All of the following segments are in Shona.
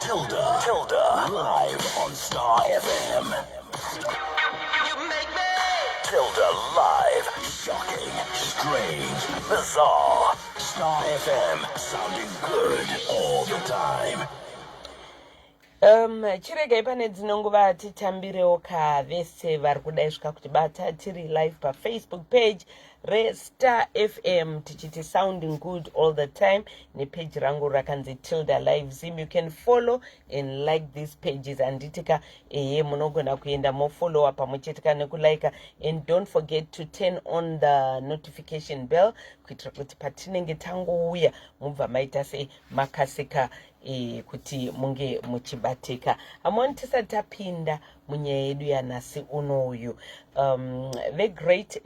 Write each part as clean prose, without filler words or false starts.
Tilda, live on Star FM. You make me. Tilda live, shocking, strange, bizarre. Star FM, sounding good all the time. Chirege pane dzinonguva titambirewo vese vari kudaiswa kuti bata tiri live Facebook page Star FM tichiti sounding good all the time nepage rangu rakanzi Tilda Live Zim. You can follow and like these pages anditika munogona kuenda mofollowa pamwechetika nekulaika, and don't forget to turn on the notification bell kuitira kuti patinenge tangouya mubva maita semakasika kuti munge muchibatika. Amoni tisati tapinda munyaya yedu yanhasi unoyu. The great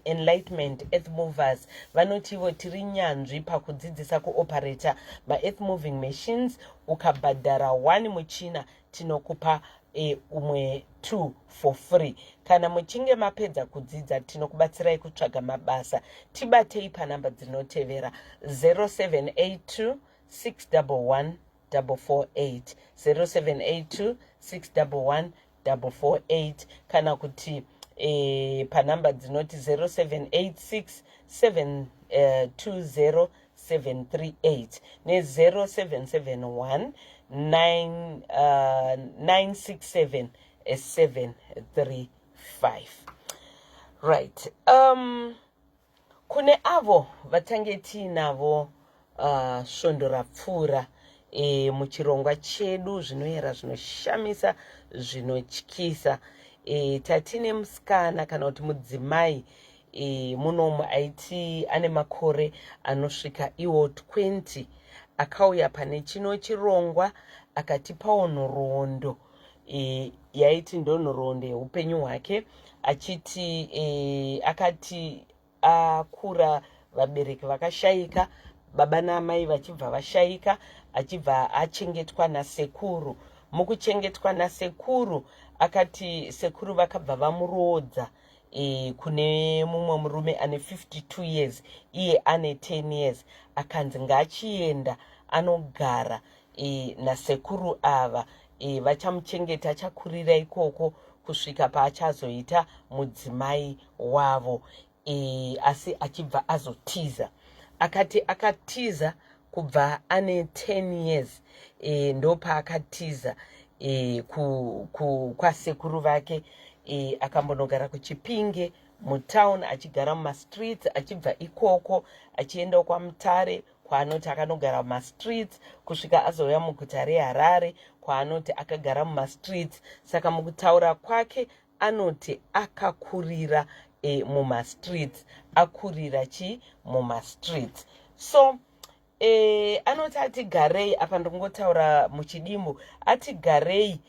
enlightenment earth movers vanotivo tiri nyanzvi pakudzidzisa kuoperata ma-earth moving machines. Ukabhadhara 1 muchina tinokupa umwe 2 for free. Kana muchinge mapedza kudzidza tinokubatsirai kutsvaga mabasa. Tibatei panhamba dzinotevera 0782 611 448 0782 611 448 kana kuti panhamba dzinoti 0786 720 738 ne0771 967 735. Right. Kune avo vatange tinavo svondo rapfuura muchirongwa chedu, zvinoyera, zvinoshamisa, zvinotyisa. Tatine musikana kana kuti mudzimai munomu aiti ane makore anosvika iwo 20 akauya pane chino chirongwa akatipawo nhoroondo yaiti ndonhoroondo yeupenyu hwake, achiti akati akura vabereki vakashayika, baba namai vachibva vashayika, achibva achengetwa nasekuru. Mukuchengetwa nasekuru akati sekuru vakabva vamurodza kune mumwe murume ane 52 years, iye ane 10 years. Akanzi ngachienda anogara nasekuru ava, vachamuchengeta, achakurira ikoko kusvika paachazoita mudzimai wavo, asi achibva azotiza. Akati akatiza kubva ane 10 years ndopaakatiza kwasekuru vake, akambonogara kuChipinge mutown, achigara mumastreets, achibva ikoko achienda kwaMutare kwaanoti akanogara mumastreets kusvika azouya muguta reHarare kwaanoti akagara mumastreets. Saka mukutaura kwake anoti akakurira mumastreets, akurira mumastreets. So anoti atigarei, apa ndingotaura muchidimbu, atigarei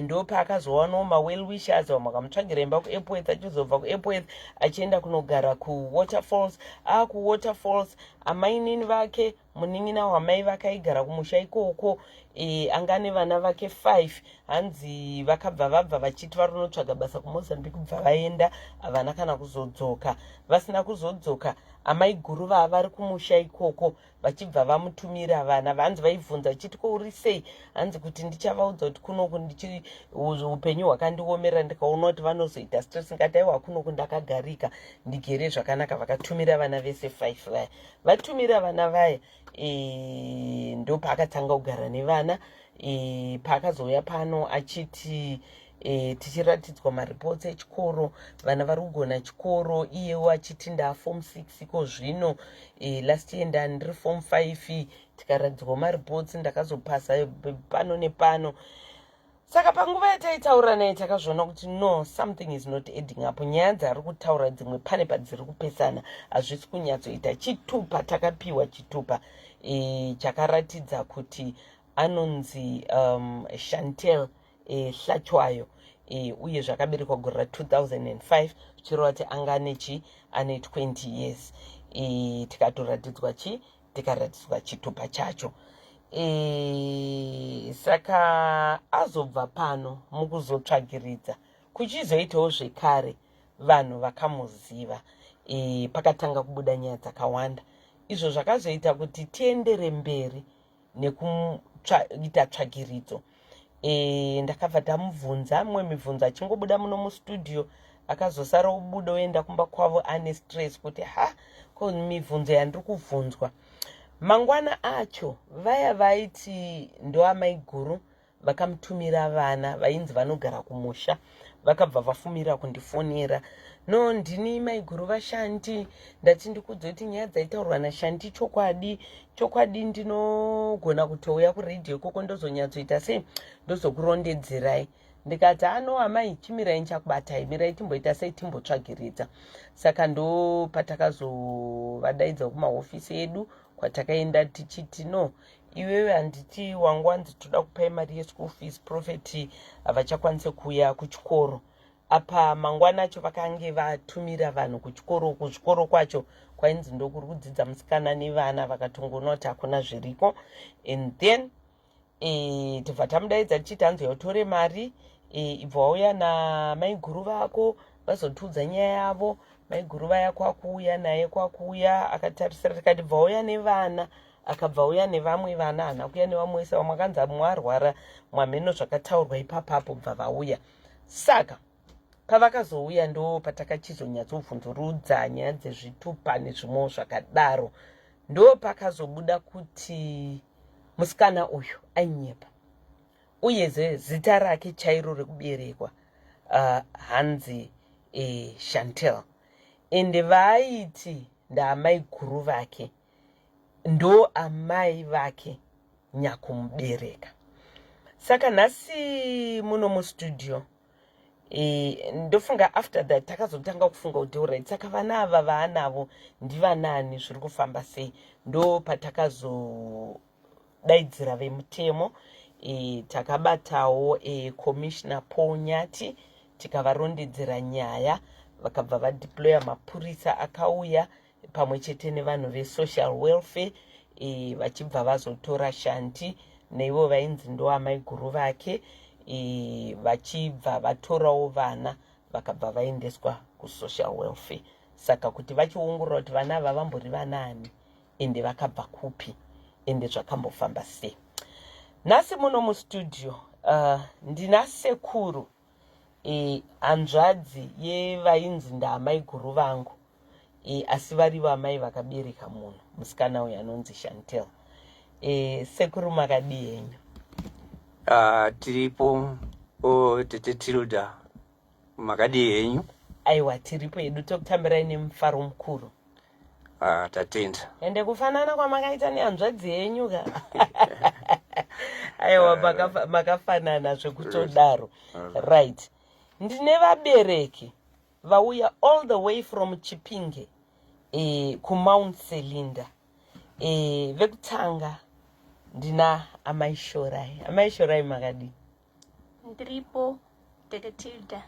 ndo paakazowanawo ma-well-wishers vamakamutsvagira imba kuEpworth, achizobva kuEpworth achienda kunogara kuWaterfalls. Kuwaterfalls amainini vake, munin'ina wamai vake aigara kumusha ikoko, anga nevana vake 5. Hanzi vakabva vabva vachiti varinotsvaga basa kuMozambique, kubva vaenda havana kana kuzodzoka. Vasina kuzodzoka, amai guru vava vari kumusha ikoko vachibva vamutumira vana. Vanzi vaibvunza vachiti kouri sei? Hanzi kuti ndichavaudza kuti kunoku upenyu hwakandiomera, ndikaona kuti vanozoita stress, ngati aiwa kunoku ndakagarika ndigere zvakanaka. Vakatumira vana vese 5 vaya. Vatumira vana vaya ndo paakatanga kugara nevana. Paakazouya pano achiti tichiratidzwa maripots echikoro, vana vari kugona chikoro, iyewo achiti ndaform 6 iko zvino, last year ndandiri form 5, tikaratidzwa maripots ndakazopasa pano nepano. Saka panguva yataitaura naye takazviona kuti no, something is not adding up. Nyaya dzari kutaura dzimwe pane padziri kupesana, hazvisi kunyatsoita. Chitupa takapiwa chitupa chakaratidza kuti anonzi Chantel Hlachwayo, uye zvakaberekwa gore ra2005, zvichireva kuti anga ane 20 years. Tikatoratidzwa tikaratidzwa chitupa chacho. Saka azobva pano mukuzotsvagiridza kuchizoitawo zvekare vanhu vakamuziva, pakatanga kubuda nyaya dzakawanda. Izvo zvakazoita kuti tiendere mberi ita tsvagiridzo. Ndakabva tamubvunza mumwe mibvunzo achingobuda muno mustudio akazosara ubuda oenda kumba kwavo ane stress kuti ko mibvunzo yandiri kubvunzwa. Mangwana acho vaya vaiti ndoamai guru vakamutumira vana vainzi vanogara kumusha vakabva vafumira kundifonera, no ndini mai guru vaShanti, ndati ndikudza kuti nyaya dzaitaurwa naShanti chokwadi ndinogona kutouya kuredhiyo ikoko ndozonyatsoita sei ndozokurondedzerai. Ndikati amai chimirai chakubatai, mirai timboita sei timbotsvagiridza. Saka ndo patakazovadaidza kumahofisi edu kwatakaenda tichiti no iwewe handiti wangu hanzi toda kupai mari yeschool fees, Prophet havachakwanise kuuya kuchikoro. Apa mangwana acho vakange vatumira vanhu kuchikoro kwacho kwainzi ndokuri kudzidza musikana nevana, vakatongoona kuti hakuna zviriko. And then tibva tamudaidza tichiti hanzi yautore mari, ibva wauya namai guru vako vazotiudza nyaya yavo. Mai guru vaya kwakuuya naye kwakuuya akatarisira tikati bva wauya nevana, akabva uya nevamwe vana, hana kuuya nevamwe wese vamwakanzi mwarwara mwameno zvakataurwa ipapapo bva vauya. Saka pavakazouya ndo patakachizonyatsovhunzurudza nyaya dzezvitupa nezvimwewo zvakadaro. Ndo pakazobuda kuti musikana uyu ainyepa, uyezve zita rake chairo rekuberekwa hanzi Chantel, ende vaiti ndaamai guru vake ndo amai vake nyakumubereka. Saka nhasi muno mustudio ndofunga after that takazotanga kufunga kuti alright, saka vana ava vaanavo ndivanani, zviri kufamba sei. Ndo patakazodaidzira vemutemo, takabatawo Commissioner Paul Nyati tikavarondedzera nyaya, vakabva vadeploya mapurisa akauya pamwe chete nevanhu vesocial welfare, vachibva vazotora Shanti neivo vainzi ndo amai guru vake, vachibva vatorawo vana vakabva vaendeswa kusocial welfare. Saka kuti vachiongorora kuti vana ava vambori vanani ende vakabva kupi ende zvakambofamba sei. Nhasi muno mustudio ndina sekuru hanzvadzi yevainzi ndaamai guru vangu, asi vari vamai vakabereka munhu musikana uyu anonzi Chantel. Sekuru makadii henyu? Tiripo tete Tilda, makadii henyu? Aiwa, tiripo hedu, tokutambirai nemufaro mukuru. Tatenda. Ende kufanana kwamakaita nehanzvadzi henyu ka. Aiwa, makafanana zvekutodaro. Right. Ndine vabereki vauya all the way from Chipinge kuMount Selinda. Vekutanga ndina amai Shorai. Amai Shorai makadii? Ndiripo tete Tilda.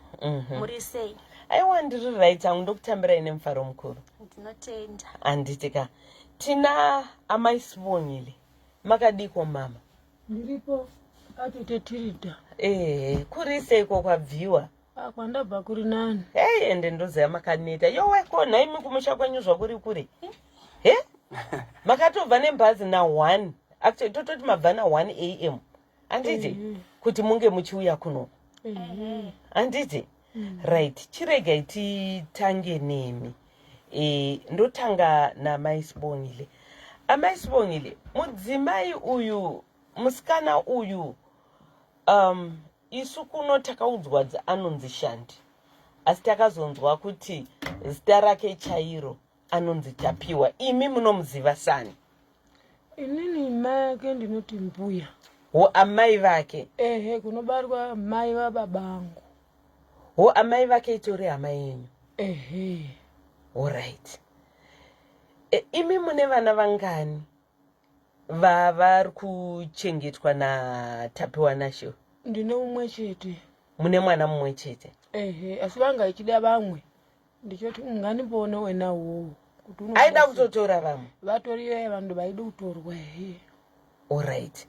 Muri sei? Aiwa, ndiri right, hangu ndokutambirai nemufaro mukuru. Ndinotenda. Handitika. Tina amai Sibongile. Makadii ko mama? Ndiripo atete Tilda. Kuri seiko kwabviwa? Kwandabva kuri nani. Ende ndoziva makaneta. Yowe ko naimi kumusha kwenyu zvakuri kuri? Makatobva nebhazi na 1. Actually tototi mabva na 1 AM. Handiti? Kuti munge muchiuya kuno. Handiti? Right. Chiregai titange nemi. Ndotanga namai Sibongile. Amai Sibongile, mudzimai uyu, musikana uyu, isu kuno takaudzwa anonzi Shanti, asi takazonzwa kuti zita rake chairo anonzi Tapiwa. Imi munomuziva sani? Inini mai ake ndinoti mbuya. Amai vake? Kunobarwa mai vababangu. Amai vake itori hama yenyu? Alright. Imi mune vana vangani vari kuchengetwa naTapiwa Nasho? Ndine umwe chete. Mune mwana mumwe chete? Asi vanga ichida vamwe ndichoti ungandimbone wena uwowo. Aida kutotora vamwe? Vatoriyo vanhu vaida kutorwa. Alright.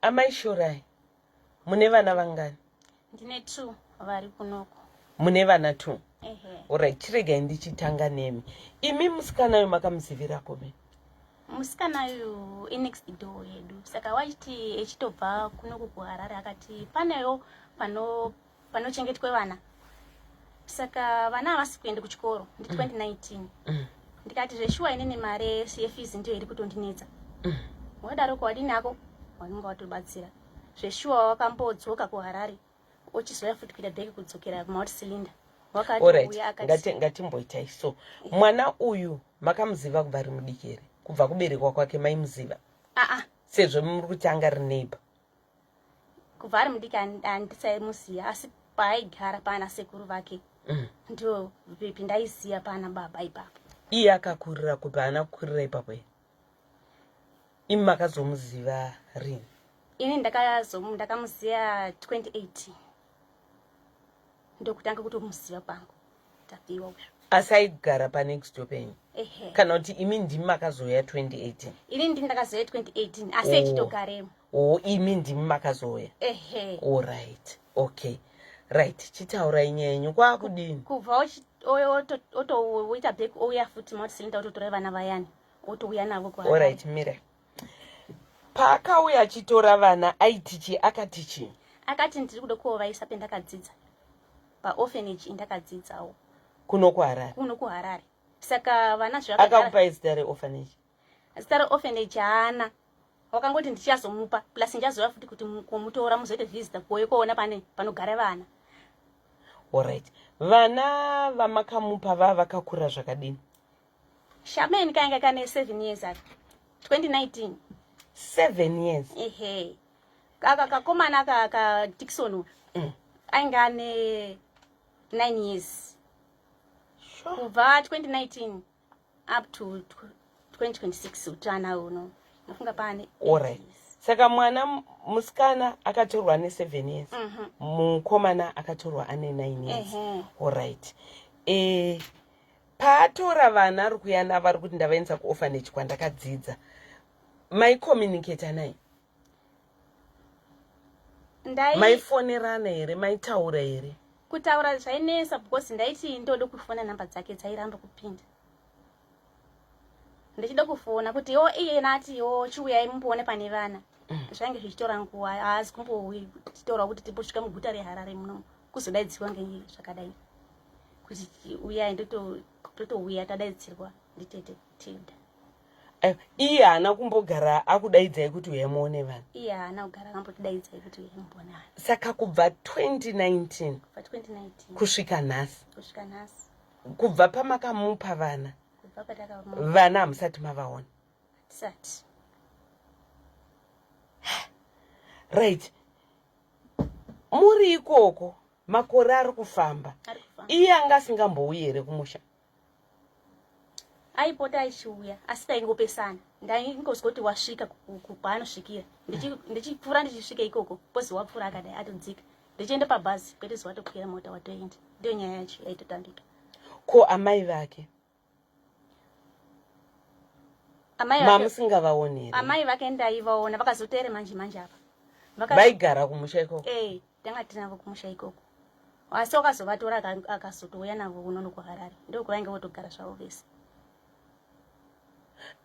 Amai Shorai, mune vana vangani? Ndine 2 vari kunoko. Mune vana 2? Alright, chiregai ndichitanga nemi. Imi musikana uyu makamuzivira kome? musikana uyu inext door yedu saka wachiti echitobva kunoku kuharare akati panewo panochengetwe vana saka vana havasi kuende kuchikoro ndi 2019 ndikati zveshuwa inini mare yefizi ndiyo iri kutondinetsa wadaroko wadinako wanonga watobatsira zveshuwa wakambodzoka kuharare ochizoya futi kuita bheki kudzokera kumauti cylinder wakati ngatimboitai so mwana uyu makamuziva kubva ari mudiki here kubva kuberekwa kwake maimuziva sezvo muri kuti anga ri neighbor kubva ari mudiki handisaimuziva asi paaigara paana sekuru vake ndio vipi ndaiziva paana baba ipapo iye akakurira kupi haana kukurira ipapo here imi makazomuziva rini ini ndakamuziva 2018 ndokutanga kutomuziva pangu tafiwa uzvo asi aigara panext door penyu ehe kana kuti imi ndimi makazoya 2018 ini ndini ndakazoya 2018 asi echitogaremo imi ndimi makazoya ehe allright okay right chitaurai nyaya yenyu kwakudini kubva otoita bheki ouya futi mauti cylinder ototora vana vayani otouya navo allright mira paakauya achitora vana aitichi akatichi akati ndiri kuda kuovaisa pendakadzidza paorphanage indakadzidzawo kuno kuharare saka vana akakupai zita reorphanage zita reorphanage haana wakangoti ndichazomupa plus ndichazoya futi kuti kumutora muzoite visita kuoye kuona panogara vana allright vana vamakamupa vakakura zvakadini shameni kainge kane 7 years aka 2019 7 years ehe kakomana ka Dickson ainge ane 9 years kubva 2019 up to 2026 utana uno nafunga pane allright saka mwana musikana akatorwa ane 7 years mukomana akatorwa ane 9 years allright paatora vana ari kuya navari kuti ndavaendesa kuorphanage kwandakadzidza maicommunicata nai maifonerana here maitaura here kutaura zvainesa because ndaiti ndode kufona namba dzake dzairamba kupinda ndichida kufona kuti yo iye nati yo chiuyai mumboone pane vana zvainge zvichitora nguva haasi kumbotaura kuti timbosvika muguta reharare muno kuzodaidzirwa ngezvakadai kuti uyai ndotouya tadaidzirwa nditete Tilda iye haana kumbogara akudaidzai kuti uya muone vana iye haana kugara akambotidaidzai kuti uya muone vana saka kubva 2019 kusvika nhasi kubva pamakamupa vana vana hamusati mavaona tisati right muri ikoko makore ari kufamba iye anga asingambouyi here kumusha aipota achiuya asi taingopesana ndaingozwa kuti wasvika paanosvikira ndichipfuura ndichisvika ikoko pozi wapfuura akadai atodzika ndichienda pabhazi kwete zuva tokwira mota watoenda ndiyo nyaya yacho yaitotambika ko amai vake mamusingavaoni here amai vake ndaivaona vakazoteere manje apa vaigara kumusha ikoko tanga tinavo kumusha ikoko asi wakazovatora akazotouya navo unono kuharare ndo kuvainge votogara zvavo vese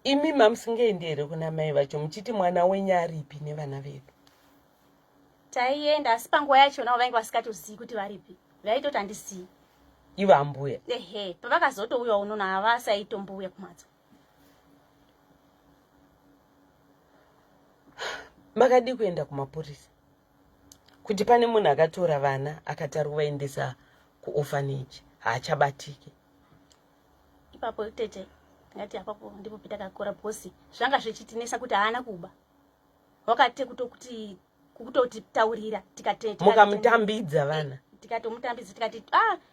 imi mamusingaendi here kuna mai vacho muchiti mwana wenyu aripi nevana vedu taienda asi panguva yachona vainge vasikatozivi kuti varipi vaitoti handisiyi ivo ambuya ehe pavakazotouya unono havasaitomboуya kumhatso makadi kuenda kumapurisa kuti pane munhu akatora vana akati ari kuvaendesa kuorphanage haachabatiki ipapo tete ngati apapo ndipo pitakakora bhosi zvanga zvichitinesa kuti haana kuba wakati kutotitaurira mukamutambidza vana tikatomutambidza tikati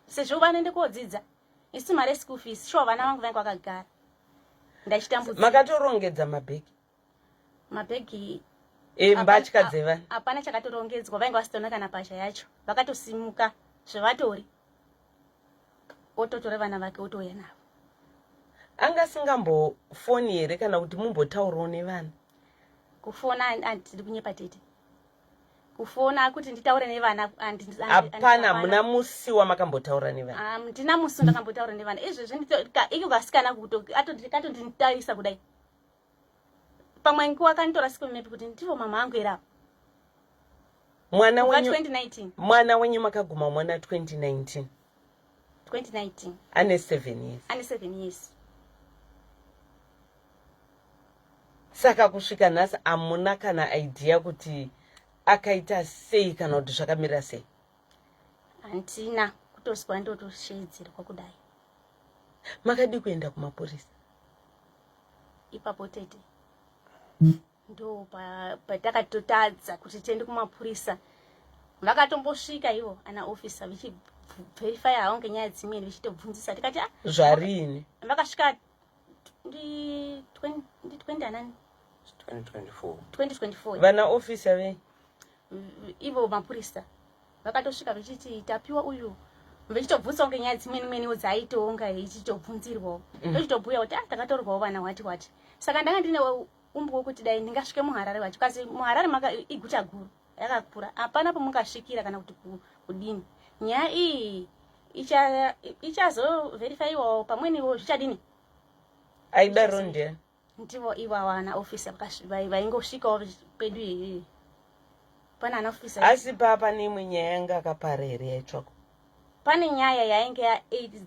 sezvo vanoende kodzidza isi mare school fees shuwa vana vangu vainge vakagara ndachitambudza makatorongedza mabhegi mbatya dzevana hapana chakatorongedzwa vainge vasitona kana pasha yacho vakatosimuka zvevatori ototora vana vake otouya navo anga singambofoni here kana kuti mumbotaurawo nevana kufona handiri kunyepa tete kufona kuti nditaure nevana hapana muna musi wamakambotaura nevana ndina musi ndakambotaura nevana izvezvi iko kasikana katondintarisa kudai pamwe nguwa kanitora siku mepi kuti ndivyo mama angu era mwana kubva wenyu 2019 mwana wenyu makaguma mwana 2019 ane 7 years ane 7 years. saka kusvika nhasi amuna kana idea kuti akaita sei kana kuti zvakamira sei? Handina kutoswa ndotoshedzerwa kudai. Makadi kuenda kumapurisa? Ipapo tete ndo patakatotadza kuti tiende kumapurisa. Vakatombosvika ivo ana officer vichiverify haonge nyaya dzimweni vichitobvunzisa tikati zvarini. Vakasvika ndi 2024 vana officer ve ivo mapurisa vakatosvika vichiti tapiwa uyu vichitobvunza kunge nyaya dzimweni dzaitonga ichitobvunzirwawo vichitobhuya kuti takatorwawo vana wati. Saka ndanga ndine umbu wekuti dai ndingasvike muHarare wacho kasi muHarare iguta guru yakakura hapana pamungasvikira kana kuti kudini. Nyaya iyi ichazoverifyiwawo pamweniwo zvichadini aidaro ndiani? Ndivo iva wana officer vaingosvikawo pedu iyi pana ana officer. Asi papa nemwe nyaya yanga akaparere yaitsvako? Pane nyaya yainge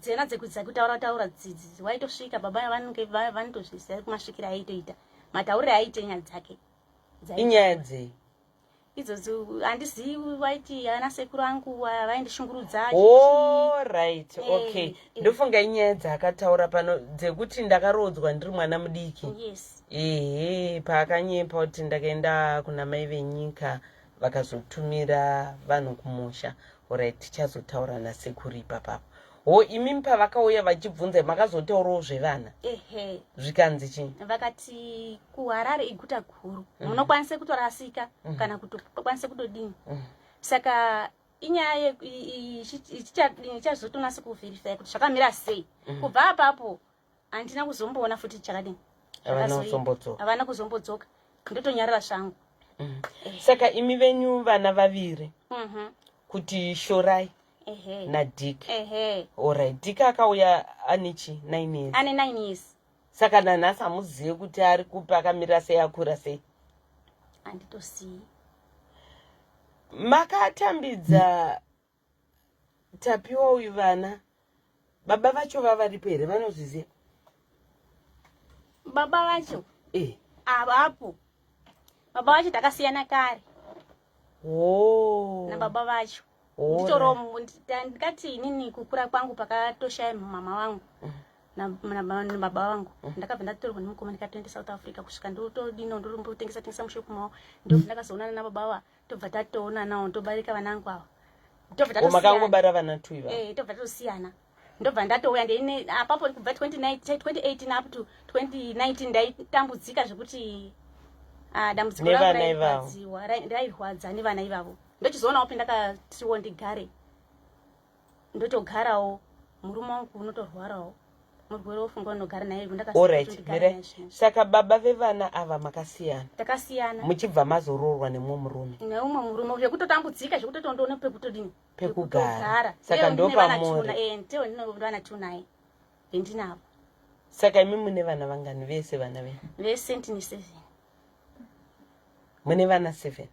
dzena dzekutaura dzidzi waitosvika baba vanenge vanotozvisiya kumasvikira aitoita mataurire aite nyaya dzake. Inyaya dzei idzodzo handizivi. Vaiti ana sekuru angu vaindishungurudza. Right, okay. Ndofunga inyaya dzaakataura pano dzekuti ndakarodzwa ndiri mwana mudiki. Yes. Paakanyepa kuti ndakaenda kuna mai venyika vakazotumira vanhu kumusha. Alright, tichazotaura nasekuru ipapapo. Imi pavakauya vachibvunza makazotaurawo zvevana? Zvikanzi chini? Vakati kuHarare iguta guru munokwanisa kutorasika kana kutokwanisa kutodini. Saka inyaya ichazotonasa kuverify kuti zvakamira sei. Kubva apapo handina kuzomboona futi chakadini. Havana kuzombodzoka ndotonyarara zvangu. Saka imi venyu vana vaviri kuti Shorai na Dick. Alright, Dick akauya anichi 9 years. Ane 9 years. Saka nanhasi hamuzivi kuti ari kupi akamira sei akura sei? Handitosiyi. Makatambidza tapiwa uyu vana baba vacho vavaripo here vanozviziva? Baba vacho avapo. Baba vacho takasiyana kare. Nababa vacho ndikati inini kukura kwangu pakatoshaya mama wangu na baba vangu. Ndakabva ndatorwa nemukomana ndikatoenda South Africa kusvika ndotodino ndorombotengesa mushopu mawo ndobva ndakazoonana nababa tobva tatoonanawo ndobarika vanangu ava. Makangobara vana 2 iva? Tobva tatosiyana ndobva ndatouya ndeine apapo kubva 2018 up to 2019 ndaitambudzika zvekuti dambudziko rangu rairwadza nevana ivavo. Ndochizoonawo pendakatiwo ndigare ndotogarawo murume wangu unotorwarawo murwere wofungwa unogara naye. Saka baba vevana ava makasiyana? Takasiyana. Muchibva mazoroorwa nemumwe murume? Neumwe murume zvekutotambudzika zvekutotondoona pekutodini pekugara. Saka ndopamuri? Ndiwo ndinova 2 naye vendinavo. Saka imi mune vana vangani vese vana venyu? Vese ndine 7. Mune vana 7?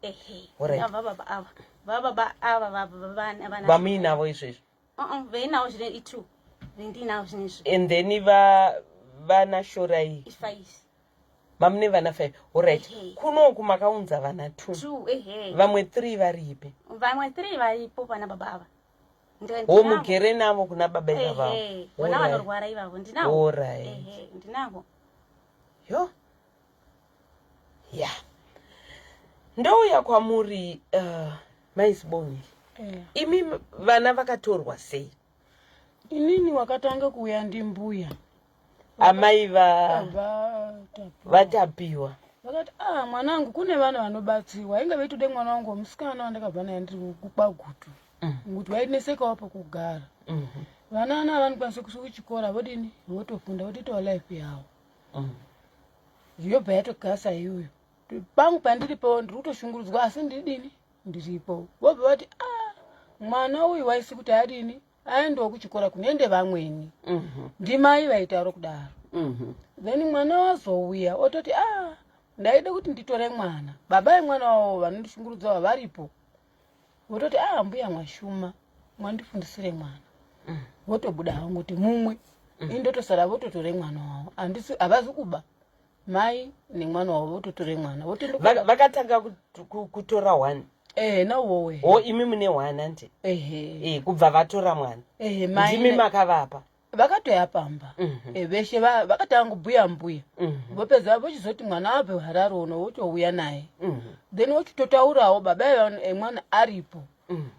Vamuinavo izvezvo? Vainavo zvine 2 vendinavo zvinezvi. And then vana Shorai 5. Mamune vana 5. Alright. Kunoku makaunza vana 2. Vamwe 3 varipi? Vamwe 3 varipo pana baba ava. Mugere navo kuna baba ivavo? Vona vanorwara ivavo ndinavo. Ndinavo. Yo. Yeah. Ndouya kwamuri maisiboni. Imi vana vakatorwa sei? Inini wakatanga kuuya ndimbuya. Amai vatapiwa. Vakati mwanangu kune vana vanobatsiwa. Inga veitode mwana wangu musikana wandakabva naye ndiri kubagutu. Kuti vainesekawo pakugara. Vana ana vanokwanisa kusvika kuchikora vodini votofunda votoitawo life yavo. Yobva yatogasa iyoyo. Pangu pandiripo ndiri kutoshungurudzwa asi ndidini ndiripo. Vobva vati mwana uyu waisi kuti adini aendawo kuchikora kunoende vamweni. Ndimai vaitauro kudaro. Then mwana wazouya ototi ndaide kuti nditore mwana. Baba emwana wawo vanondishungurudza varipo. Vototi mbuya mwashuma, mwandifundisire mwana. Votobuda hangu kuti mumwe. Indotosara vototore mwana wawo. Havazi kuba. Mai nemwana wawo vototore mwana. Vakatanga kutora 1. Nawowe. Imi mune 1 ante. Kubva vatora mwana. Mai. Ndimi makavapa. Vakatoyapamba. Veshe vakatanga kubhuya mbuya. Vopedza vochizoti mwana abve Harare uno votouya naye. Then vochitotaurawo baba emwana aripo.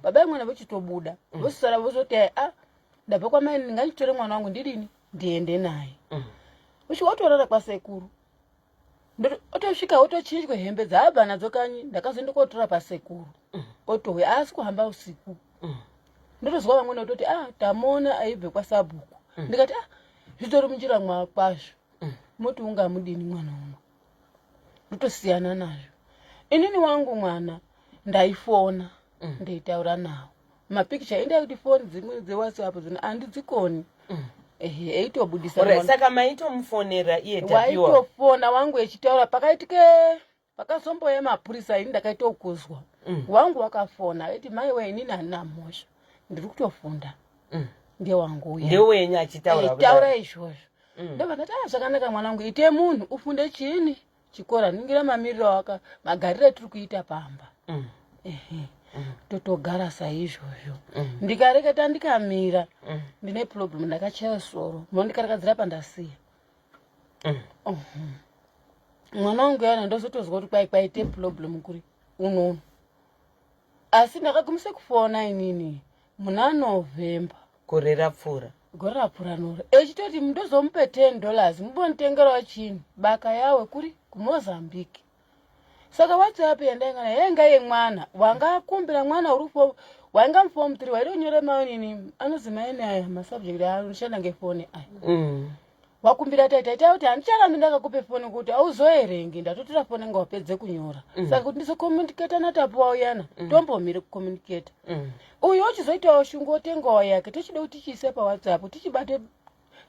Baba emwana vochitobuda. Vosara vozoti ndabva kwamai ndinganditore mwana wangu ndidini ndiende naye. Vochiwotorara kwasekuru. Otosvika otochinjwe hembe dzaabva nadzo kanyi ndakazondokotora pasekuru. Otouya asi kuhamba usiku. Ndotozwa vamweni vototi tamona aibve kwaSabhuku. Ndikati zvitori munjira mwakwazvo. Moti ungamudini mwana uno. Ndotosiyana nazvo. Inini wangu mwana ndaifona ndeitaura nawo. Mapikicha enda kuti foni dzimwe dzeWhatsApp dzino andidzikoni. Eitobudisa mwana. Saka maitomufonera iye Tapiwa. Waitofona wangu echitaura pakaitike pakazomboye mapurisa ini ndakaitokuzwa. Wangu wakafona eti mai we inini handina mhosva. Ndiri kutofunda. Ndiye wangu uya. Ndiye wenyu achitaura. Taura izvozvo. Ndobva zvakanaka mwanangu ite munhu ufunde chini chikora ningira mamiriro waka magariro tiri kuita pamba. Totogara saizvozvo. Ndikareketa ndikamira ndine problem ndakachaya soro. Ndikarakadzira pandasiya. Mwanangu yana ndozotozwa kuti kwaite problem kuri unono. Asi ndakagumisa kufona inini muna November. Gore rapfura nora. Echitoti ndozomupe $10 mubonitengerawo chini baka yawe kuri kuMozambique. Saka WhatsApp yandaingana yenga yemwana wangakumbira mwana urufo wanga form 3 waironyore maonini anozima ene aya masubject anoshanda ngefoni aya. Wakumbira taita kuti handicharambi ndakakupe foni kuti auzoerengi ndatotora foni ngawapedze kunyora. Saka kuti ndizokomunicate naTapiwa uyana tombomire kukomunicate. Uyu ochizoitawo shungu otengawo yake tochida kuti tichiise paWhatsApp tichibate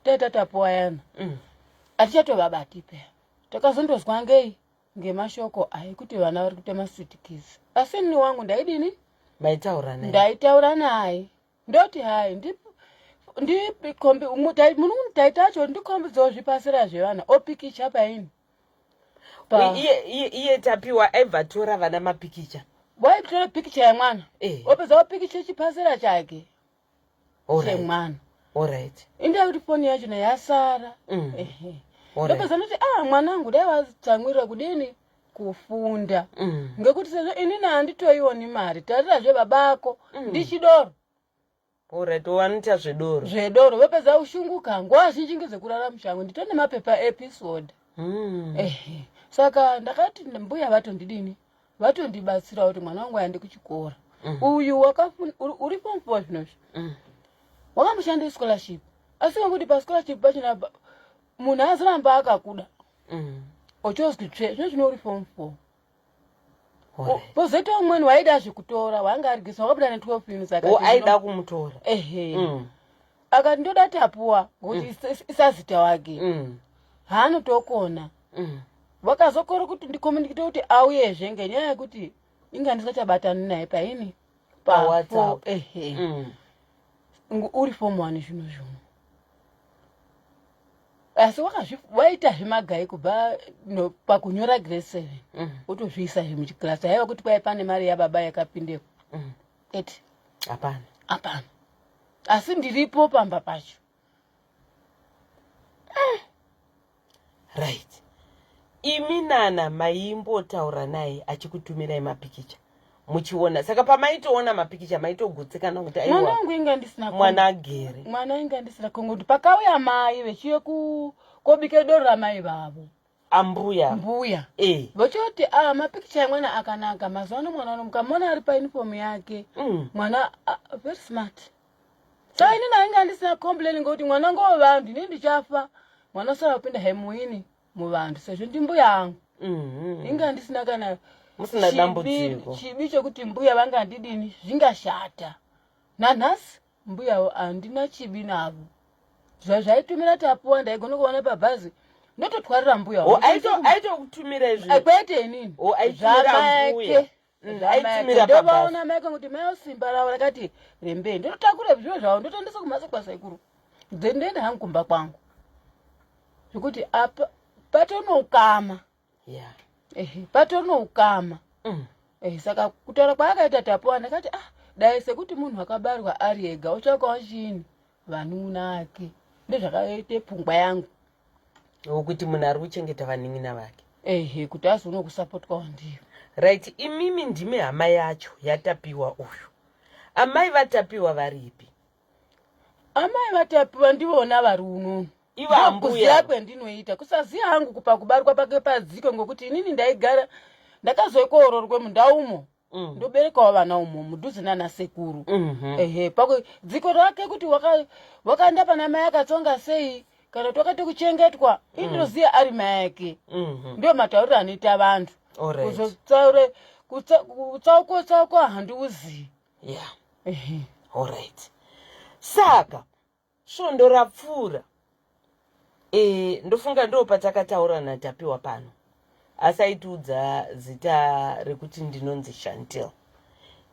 taita Tapiwa yana. Atichatovabati peya. Takazondozwa ngei ngemashoko kuti vana vari kutema suitcase. Asi ni wangu ndaidini? Maitaura naye. Ndaitaura naye. Ndoti ndikombi munhu taitacho ndikombidzawo zvipasira zvevana opikicha paini. Iye Tapiwa aibva tora vana mapikicha. Waitora pikicha yemwana. Opedza wapikicha chipasira chake. Chemwana. Alright. Inda kuti foni yacho yasara. Ndopedza ndoti mwanangu dai watsamwirira kudini kufunda. Ngekuti sezvo inini handitoioni mari tarirazve babako ndichidoro. Alright, wanoita zvedoro. Zvedoro wepedza ushunguka nguva zhinji ngezekurara mushango nditone mapepa episode. Saka ndakati mbuya vatondidini vatondibatsira kuti mwana wangu aende kuchikora. Uyu uri form 4 zvinozvi. Wakamushanda scholarship. Asi ngokuti pascholarship pachina munhu azoramba akakuda. Ochozwi tsve uri form 4. Pozoita umweni waida zvekutora wanga arigisa wakabuda ne12 units akati. Aida kumutora. Akati ndoda Tapiwa ngokuti isazita wake. Haanotokona. Vakazokora kuti ndikomunicate kuti auyezve ngenyaya yekuti inga ndisachabatani naye paini paWhatsApp. Uri form 1 zvino. Asi waita zvemagai kubva pakunyora grade 7. Utozviisa muchiklasi haiwa kuti pane mari yababa yakapindeko. Eti hapana. Asi ndiripo pamba pacho. Right. Imi nana maimbotaura naye achikutumirai mapikicha. Muchiona. Saka pamaitoona mapikicha maitogutsikana kuti aiwa. Mwana wangu inga ndisina mwana agere. Mwana inga ndisina kongo pakauya mai vechiye kobike doro ramai vavo. Mbuya. Vochoti mapikicha yemwana akanaka mazano mwana mukamona ari pa uniform yake. Mwana very smart. Saka ini nainga ndisina complain ngoti mwana ngo vantu ndini ndichafa. Mwana sara kupinda hemuini muvantu sezvo ndimbuya yangu. Inga ndisina kana musina dambudziko. Chibi chokuti mbuya vanga ndidini zvingashata. Nanhasi mbuya andina chibi navo. Zvaitumira Tapiwa ndaigona kuona pabhazi ndototwarira mbuya aitokutumira izvi kwete inini aitumira mbuya aitumira ndovaona maike kuti mai usimba ravo rakati rembei ndototakura zviro zvavo ndotondesa kumhatso kwasaikuru ndoenda hangu kumba kwangu zvekuti apa patonoukama patonoukama saka kutaura kwaakaita tapuwa ndakati dai sekuti munhu akabarwa ari ega utsvakawo chini vanun'una ake ndezvakaite pfungwa yangu wokuti munhu ari kuchengeta vanin'ina vake kuti azoona kusapotwawo ndiyo right. Imimi ndimi hama yacho yatapiwa uyu. Amai vatapiwa varipi? Amai vatapiwa ndivona vari unono. Ivo ambuya kwendinoita kusaziya hangu kupa kubarwa pake padziko ngokuti inini ndaigara ndakazoikororwe mundaumo ndoberekawo vana umo mudhuze nana sekuru pakwe dziko rake kuti wakaenda pana mai akatsonga sei kana kuti wakati kuchengetwa indinoziya ari mai ake ndio matauriro anoita vantu kuzotsaure kutsauko handiuzivi alright. Saka svondo rapfuura ndofunga ndo patakataura natapiwa pano asaitiudza zita rekuti ndinonzi Chantel.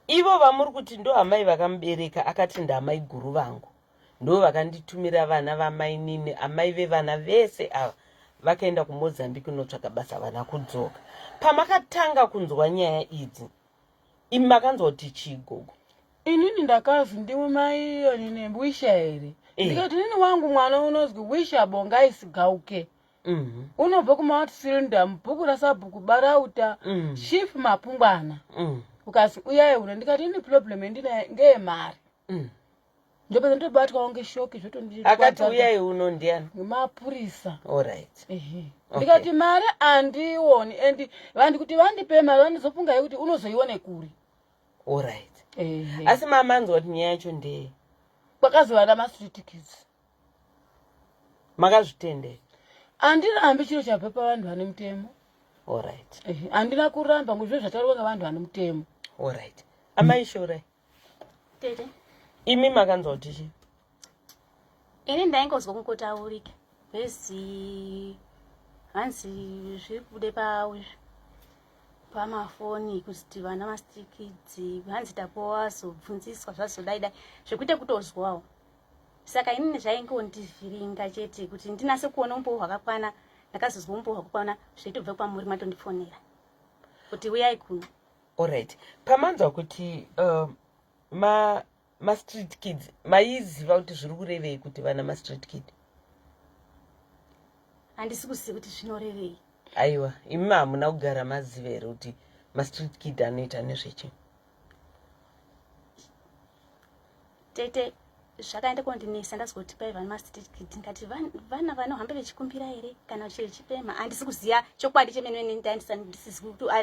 Ivo vamuri kuti ndo amai vakamubereka akati ndamai guru vangu ndo vakanditumira vana vamai nini amai vevana vese ava vakaenda kuMozambique kunotsvaka basa vana kudzoka. Pamakatanga kunzwa nyaya idzi imi makanzoti chii gogo? Inini ndakazi ndiwe mai iyo nine Wisha here ndikati nini wangu mwana unozwi Wisha Bongaisi Gauke unobva kuMount Cylinder mubhuku rasabhuku barauta chief Mapungwana ukazi uyai uno ndikati ini problem ndinayo ngeyemari ndopedza ndobatwawo ngeshoki zvotondii akati uyai uno ndiani? Mapurisa. Alright. Ndikati mari andioni and vanhu kuti vandipe mari vanozofunga kuti unozoione kuri. Alright. Asi mamanzwa kuti nyaya yacho ndeye kwakazovana ma-street kids makazvitendera? Andirambi chiro chabva pavanhu vane mutemo. Alright. Andina kuramba ngozvo zvataurwa ngavanhu vane mutemo. Alright. Amai Shorai tete imi makanzwa kuti chii? ini ndaingozwa kungotaurika vezi hanzi zviri kude pamafoni kuti vana mastikidzi hanzi tapowa zobvunziswa zvazodaidai zvekuite kutozwawo. Saka inini zvaingondivhiringa chete kuti ndinase kuona umboo hwakakwana. Ndakazozwa umboo hwakakwana zvaitobva kwamuri matondifonera kuti uyai kuno. Alright. Pamanzwa kuti ma-street kids maiziva kuti zviri kurevei kuti vana ma-street kid? Handisi kuziva kuti zvinorevei. Aiwa, imi hamuna kugara maziva here kuti ma-street kid anoita nezvechi? Tete zvakaenda kondinesa ndazoti pai vana ma-street kid ngati vana vanohamba vechikumbira here kana vechipema. Handisi kuziva chokwadi chemene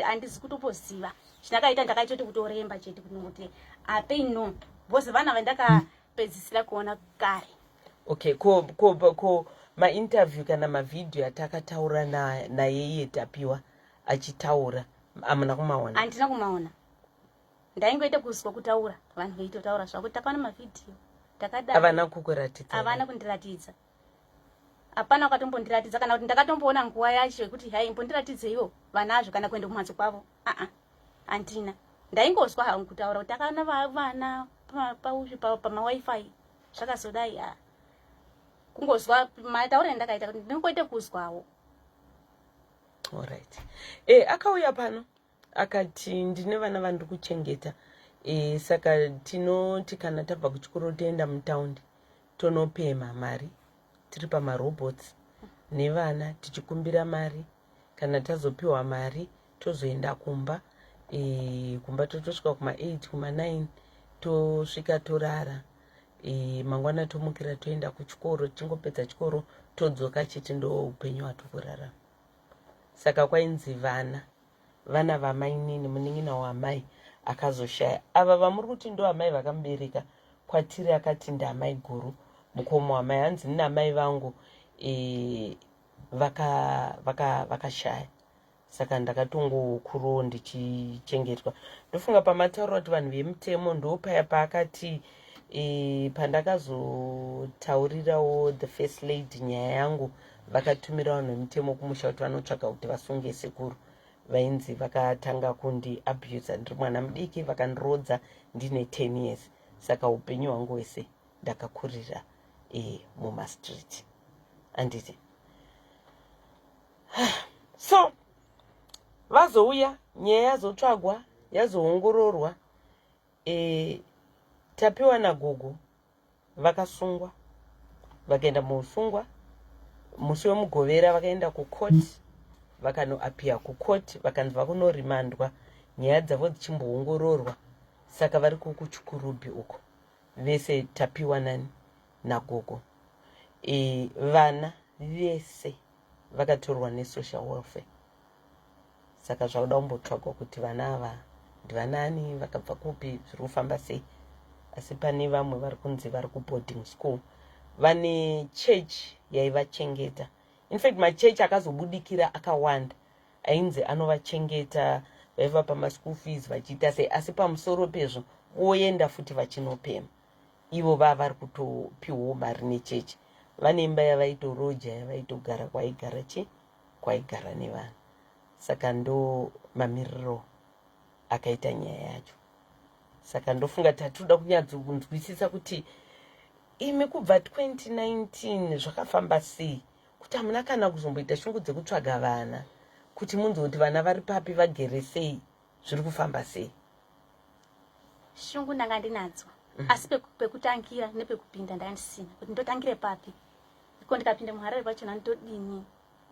handisi kutopoziva. Chinakaita ndakaita kuti kutoremba chete kuti apei no bose vana vandakapedzisira kuona kare. Okay, ko ma-interview kana ma-video atakataura naye iye Tapiwa achitaura amuna kumaona? Handina kumaona. Ndaingoita kuzwa kutaura vanhu veitotaura zvakuti takaona ma-video takadai. Havana kukuratidza? Havana kundiratidza. Hapana wakatombondiratidza kana kuti ndakatomboona nguva yacho yekuti hai imbondiratidzewo vanazvo kana kuenda kumhatso kwavo. Handina. Ndaingozwa hangu kutaura kuti takaona vana pama-wifi zvakazodai kungozwa matauro ndakaita kuti ndingoite kuzwawo. Alright. Akauya pano akati ndine vana vandiri kuchengeta saka tinoti kana tabva kuchikoro toenda mutaundi tonopema mari tiri pamarobots nevana tichikumbira mari kana tazopiwa mari tozoenda kumba kumba totosvika kuma8 kuma9 tosvika torara mangwana tomukira toenda kuchikoro tingopedza chikoro todzoka chete ndo upenyu hwatokurarama. Saka kwainzi vana vamainini munin'ina wamai akazoshaya. Ava vamuri kuti ndo amai vakamubereka kwatiri akati ndamai guru mukomo wamai hanzi nina amai vangu vakashaya. Saka ndakatongokuruwo ndichichengetwa. Ndofunga pamataura kuti vanhu vemutemo ndo paya paakati pandakazotaurirawo the first lady nyaya yangu vakatumira vanhu vemutemo kumusha kuti vanotsvaga kuti vasunge sekuru vainzi vakatanga kundi abuse ndiri mwana mudiki vakandirodza ndine 10 years saka upenyu hwangu hwese ndakakurira mumastreet anditi so vazouya nyaya yazotsvagwa yazoongororwa tapiwa nagogo vakasungwa vakaenda muusungwa musi wemugovera vakaenda kukoti vakanoapia kukoti vakanzi vakunorimandwa nyaya dzavo dzichimboongororwa saka vari kukuchukurubhi uko vese tapiwa nani nagogo vana vese vakatorwa nesocial welfare saka zvauda kumbotsvagwa kuti vana ava ndivanani vakabva kupi zviri kufamba sei asi pane vamwe vari kunzi vari kuboarding school vane chechi yaivachengeta infact machechi akazobudikira akawanda ainzi anovachengeta vaiva pamaschool fees vachiita sei asi pamusoro pezvo voenda futi vachinopema ivo vava vari kutopiwawo mari nechechi vane imba yavaitoroja yavaitogara kwaigara nevanhu saka ndo mamiriro akaita nyaya yacho saka ndofunga tatoda kunyatsokunzwisisa kuti imi kubva 2019 zvakafamba sei kuti hamuna kana kuzomboita shungu dzekutsvaga vana kuti munzwe kuti vana vari papi vagere sei zviri kufamba sei shungu ndanga ndinadzo asi pekutangira nepekupinda ndanga ndisina kuti ndotangire papi iko ndikapinda muharare pachona ndodini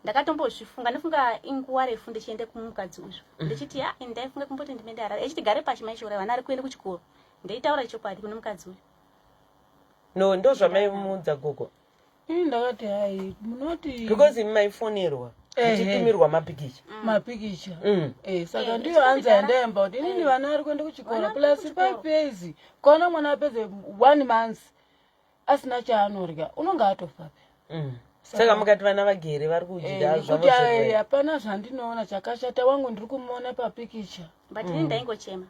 ndakatombozvifunga ndofunga inguva refu ndichiende kumukadzi uzvo ndichiti ndaifunga kumboti ndimende harare echiti gare pashi maishora vana ari kuende kuchikoro ndeitaura chokwadi kune mukadzi uyu no ndo zvamaimuudza gogo ndakati hai munoti because imi maifonerwa ichitumirwa mapikicha saka ndiyo anza yandaemba kuti inini vana ari kuende kuchikora plus 5 days kona mwana apedze 1 month asina chaanorya unonga atofapi saka mukati vana vagere vari kudya zvavo hapana zvandinoona chakashata wangu ndiri kumuona papikicha but ini ndaingochema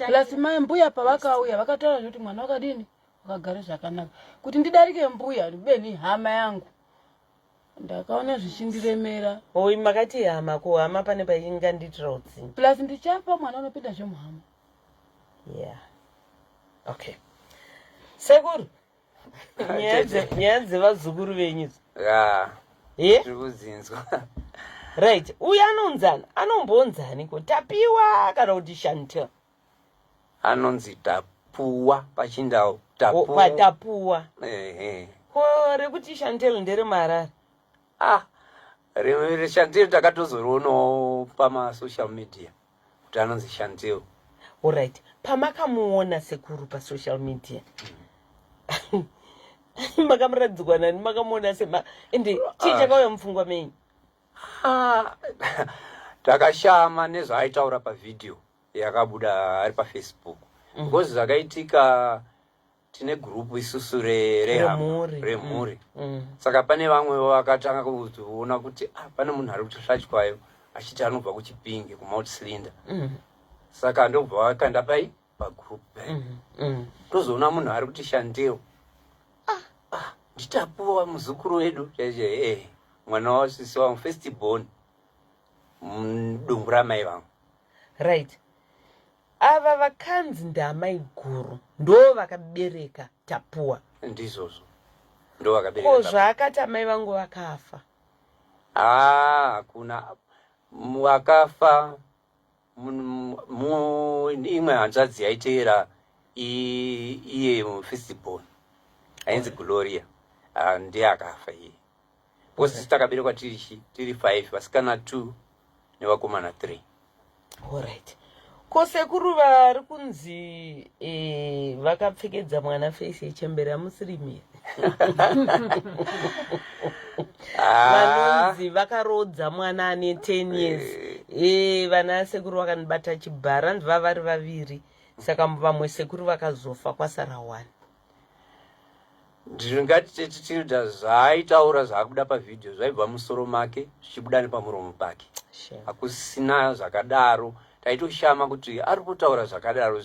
plus mai mbuya pavakauya vakataura kuti mwana wakadini wakagara zvakanaka kuti ndidarike mbuya beni hama yangu ndakaona zvichindiremera oi makati hama ko hama pane paingandiitira utsinga plus ndichapa mwana unopinda zvemuhama okay sekuru nyaya dzevazukuru venyu tiri kuzinzwa right uyu anonzani anombonzani ko tapiwa kana kuti Chantel anonzi tapuwa pachindau tapuwa ko rekuti Chantel ndere marara Chantel takatozoroonawo pamasocial media kuti anonzi Chantel alright pamakamuona sekuru pasocial media makamuradzikwa nani makamuona sema ende chii chakauya mupfungwa menyu takashama nezvaaitaura pavhidhiyo yakabuda ari pafacebook because zvakaitika tine gurupu isusu remhuri saka pane vamwe vakatanga kuzoona kuti pane munhu ari kutoshatywayo achiti anobva kuchipingi kumount cylinder saka ndobva vakanda pagurupu tozoona munhu ari kuti Chantel nditapuwa muzukuru wedu mwana wasisi wangu first born mudumbu ramai vangu right ava vakanzi ndamai guru ndo vakabereka tapuwa ndizvozvo ndo vakabereka ko zvaakati amai vangu vakafa hakuna vakafa imwe hanzvadzi yaiteera iye first born ainzi Gloria ndiye akafa iye posi takaberekwa tiri 5 vasikana 2 nevakomana 3 alright ko sekuru vari kunzi vakapfekedza mwana face yechembera musirimiri vanonzi vakarodza mwana ane 10 years vana sekuru vakanibata chibhara ndiva vari vaviri saka vamwe sekuru vakazofa kwasara 1 ndingati Tilda zvaaitaura zvaakuda pavhidhiyo zvaibva musoro make zvichibuda nepamuromo pake hakusina zvakadaro taitoshama kuti ari kutaura zvakadaro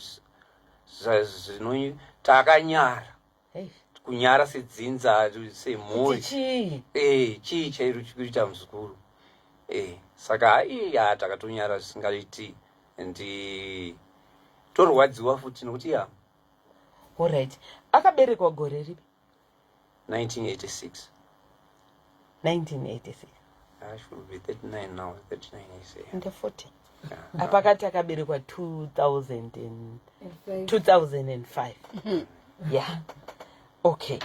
takanyara kunyara sedzinza semhuri chii chairo chikuita muzukuru saka takatonyara zvisingaiti ndi torwadziwa futi nokuti Alright. Akaberekwa gore ripi? 1986. 1986. I should be 39 now, 39 years. Under 40. Apakati akaberekwa 2005. Yeah. Okay.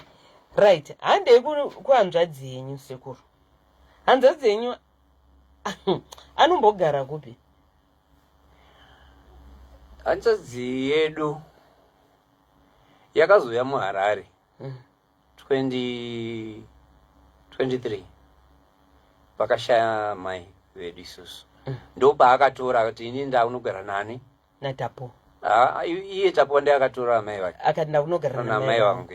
Right. Hande kuhanzvadzi yenyu sekuru. Hanzvadzi yenyu anombogara kupi? Hanzvadzi yedu yakazouya muHarare 2023 pakashaya mai vedu isusu ndo paakatora kuti ini ndaunogara nani naTapo iye Tapo ndiye akatora mai vake akati ndaunogara na mai vangu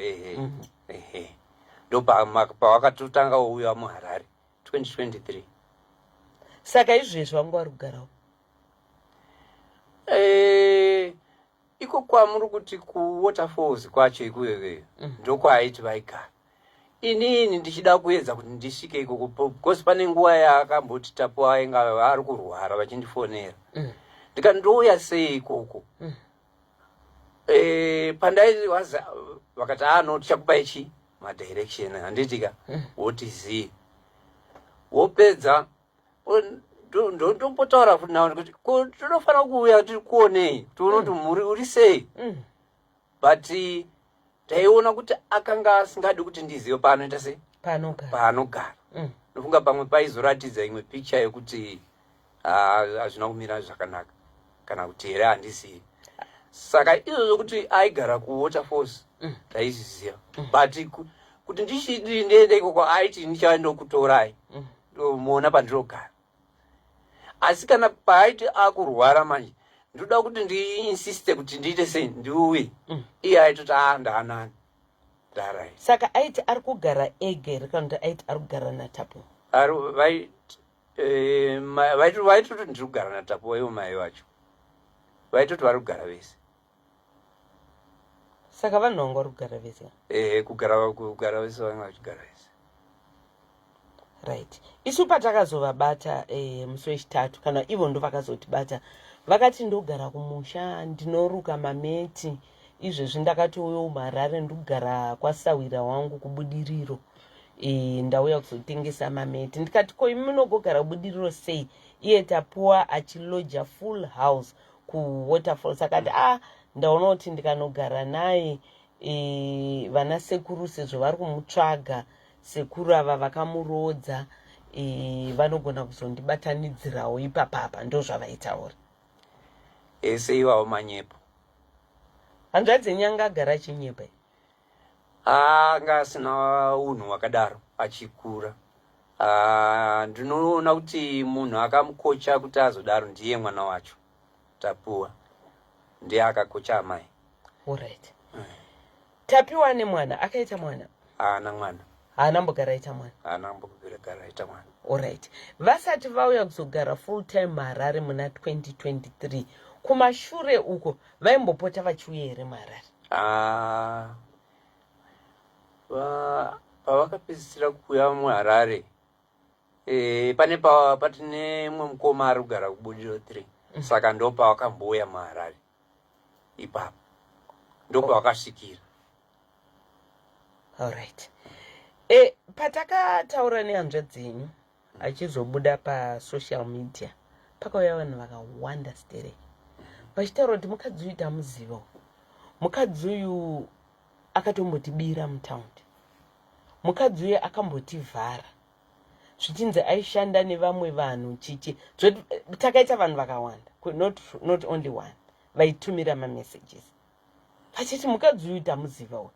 ndo pawakatotanga uya muHarare 2023 saka izvezvi vangu vari kugarawo iko kwamuri kuti kuWaterfalls kwacho ikuyoyo ndokwaiti vaigara inini ndichida kuedza kuti ndisvike ikoko because pane nguva yaakamboti Tapo ainga ari kurwara vachindifonera ndikati ndouya sei ikoko pandai vakati no tichakupai chi madirection handitika wotiziye wopedza ndombotaura futi nawo kuti tinofanira kuuya tikuonei tione kuti muri uri sei but taiona kuti akanga asingadi kuti ndizive paanoita sei paanogara ndofunga pamwe paizoratidza imwe picture yekuti hazvina kumira zvakanaka kana kuti here handizivi saka izvozvo kuti aigara kuWaterfalls taizviziva but kuti ndiende ikoko aiti ndichaendokutorai ndomuona pandinogara asi kana paaiti akurwara manje ndoda kuti ndiinsiste kuti ndiite sei ndiuye iye aitoti ndaanani ndarai saka aiti ari kugara ega here kana kuti aiti ari kugara naTapo vaitoti ndiri kugara naTapo ivo mai vacho vaitoti vari kugara vese saka vanhu vangu vari kugara vese kugara vese vanga vachigara vese right isu patakazovabata musi wechitatu kana ivo ndo vakazotibata vakati ndogara kumusha ndinoruka mameti izvezvi ndakatouya muHarare ndogara kwasawira wangu kubudiriro ndauya kuzotengesa mameti ndikati ko imi munogogara kubudiriro sei iye Tapuwa achiloja full house kuWaterfalls akati ndaona kuti ndikanogara naye vana sekuru sezvo vari kumutsvaga sekuru ava vakamurodza vanogona kuzondibatanidzirawo ipapapa ndo zvavaitaura ese ivavo manyepo hanzvadzi nyanga agara achinyepa anga asina unhu hwakadaro achikura ndinoona kuti munhu akamukocha kuti azodaro ndiye mwana wacho Tapuwa ndiye akakocha amai alright Tapiwa nemwana akaita mwana haana mwana haana mbogara aita mwana haana mbogara aita mwana alright vasati vauya kuzogara full time muHarare muna 2023 kumashure uko vaimbopota vachiuya here muHarare pavakapedzisira kuuya muHarare patine mumwe mukoma ari kugara kubudiriro 3 saka ndo pavakambouya muHarare ipapo ndo pavakasvikira alright patakataura nehanzvadzi dzenyu achizobuda pasocial media pakauya vanhu vakawanda stereki vachitaura kuti mukadzi uyu tamuzivawo mukadzi uyu akatombotibira mutaundi mukadzi uyu akambotivhara zvichinzi aishanda nevamwe vanhu chichi takaita vanhu vakawanda not only one vaitumira mamessages vachiti mukadzi uyu tamuzivawo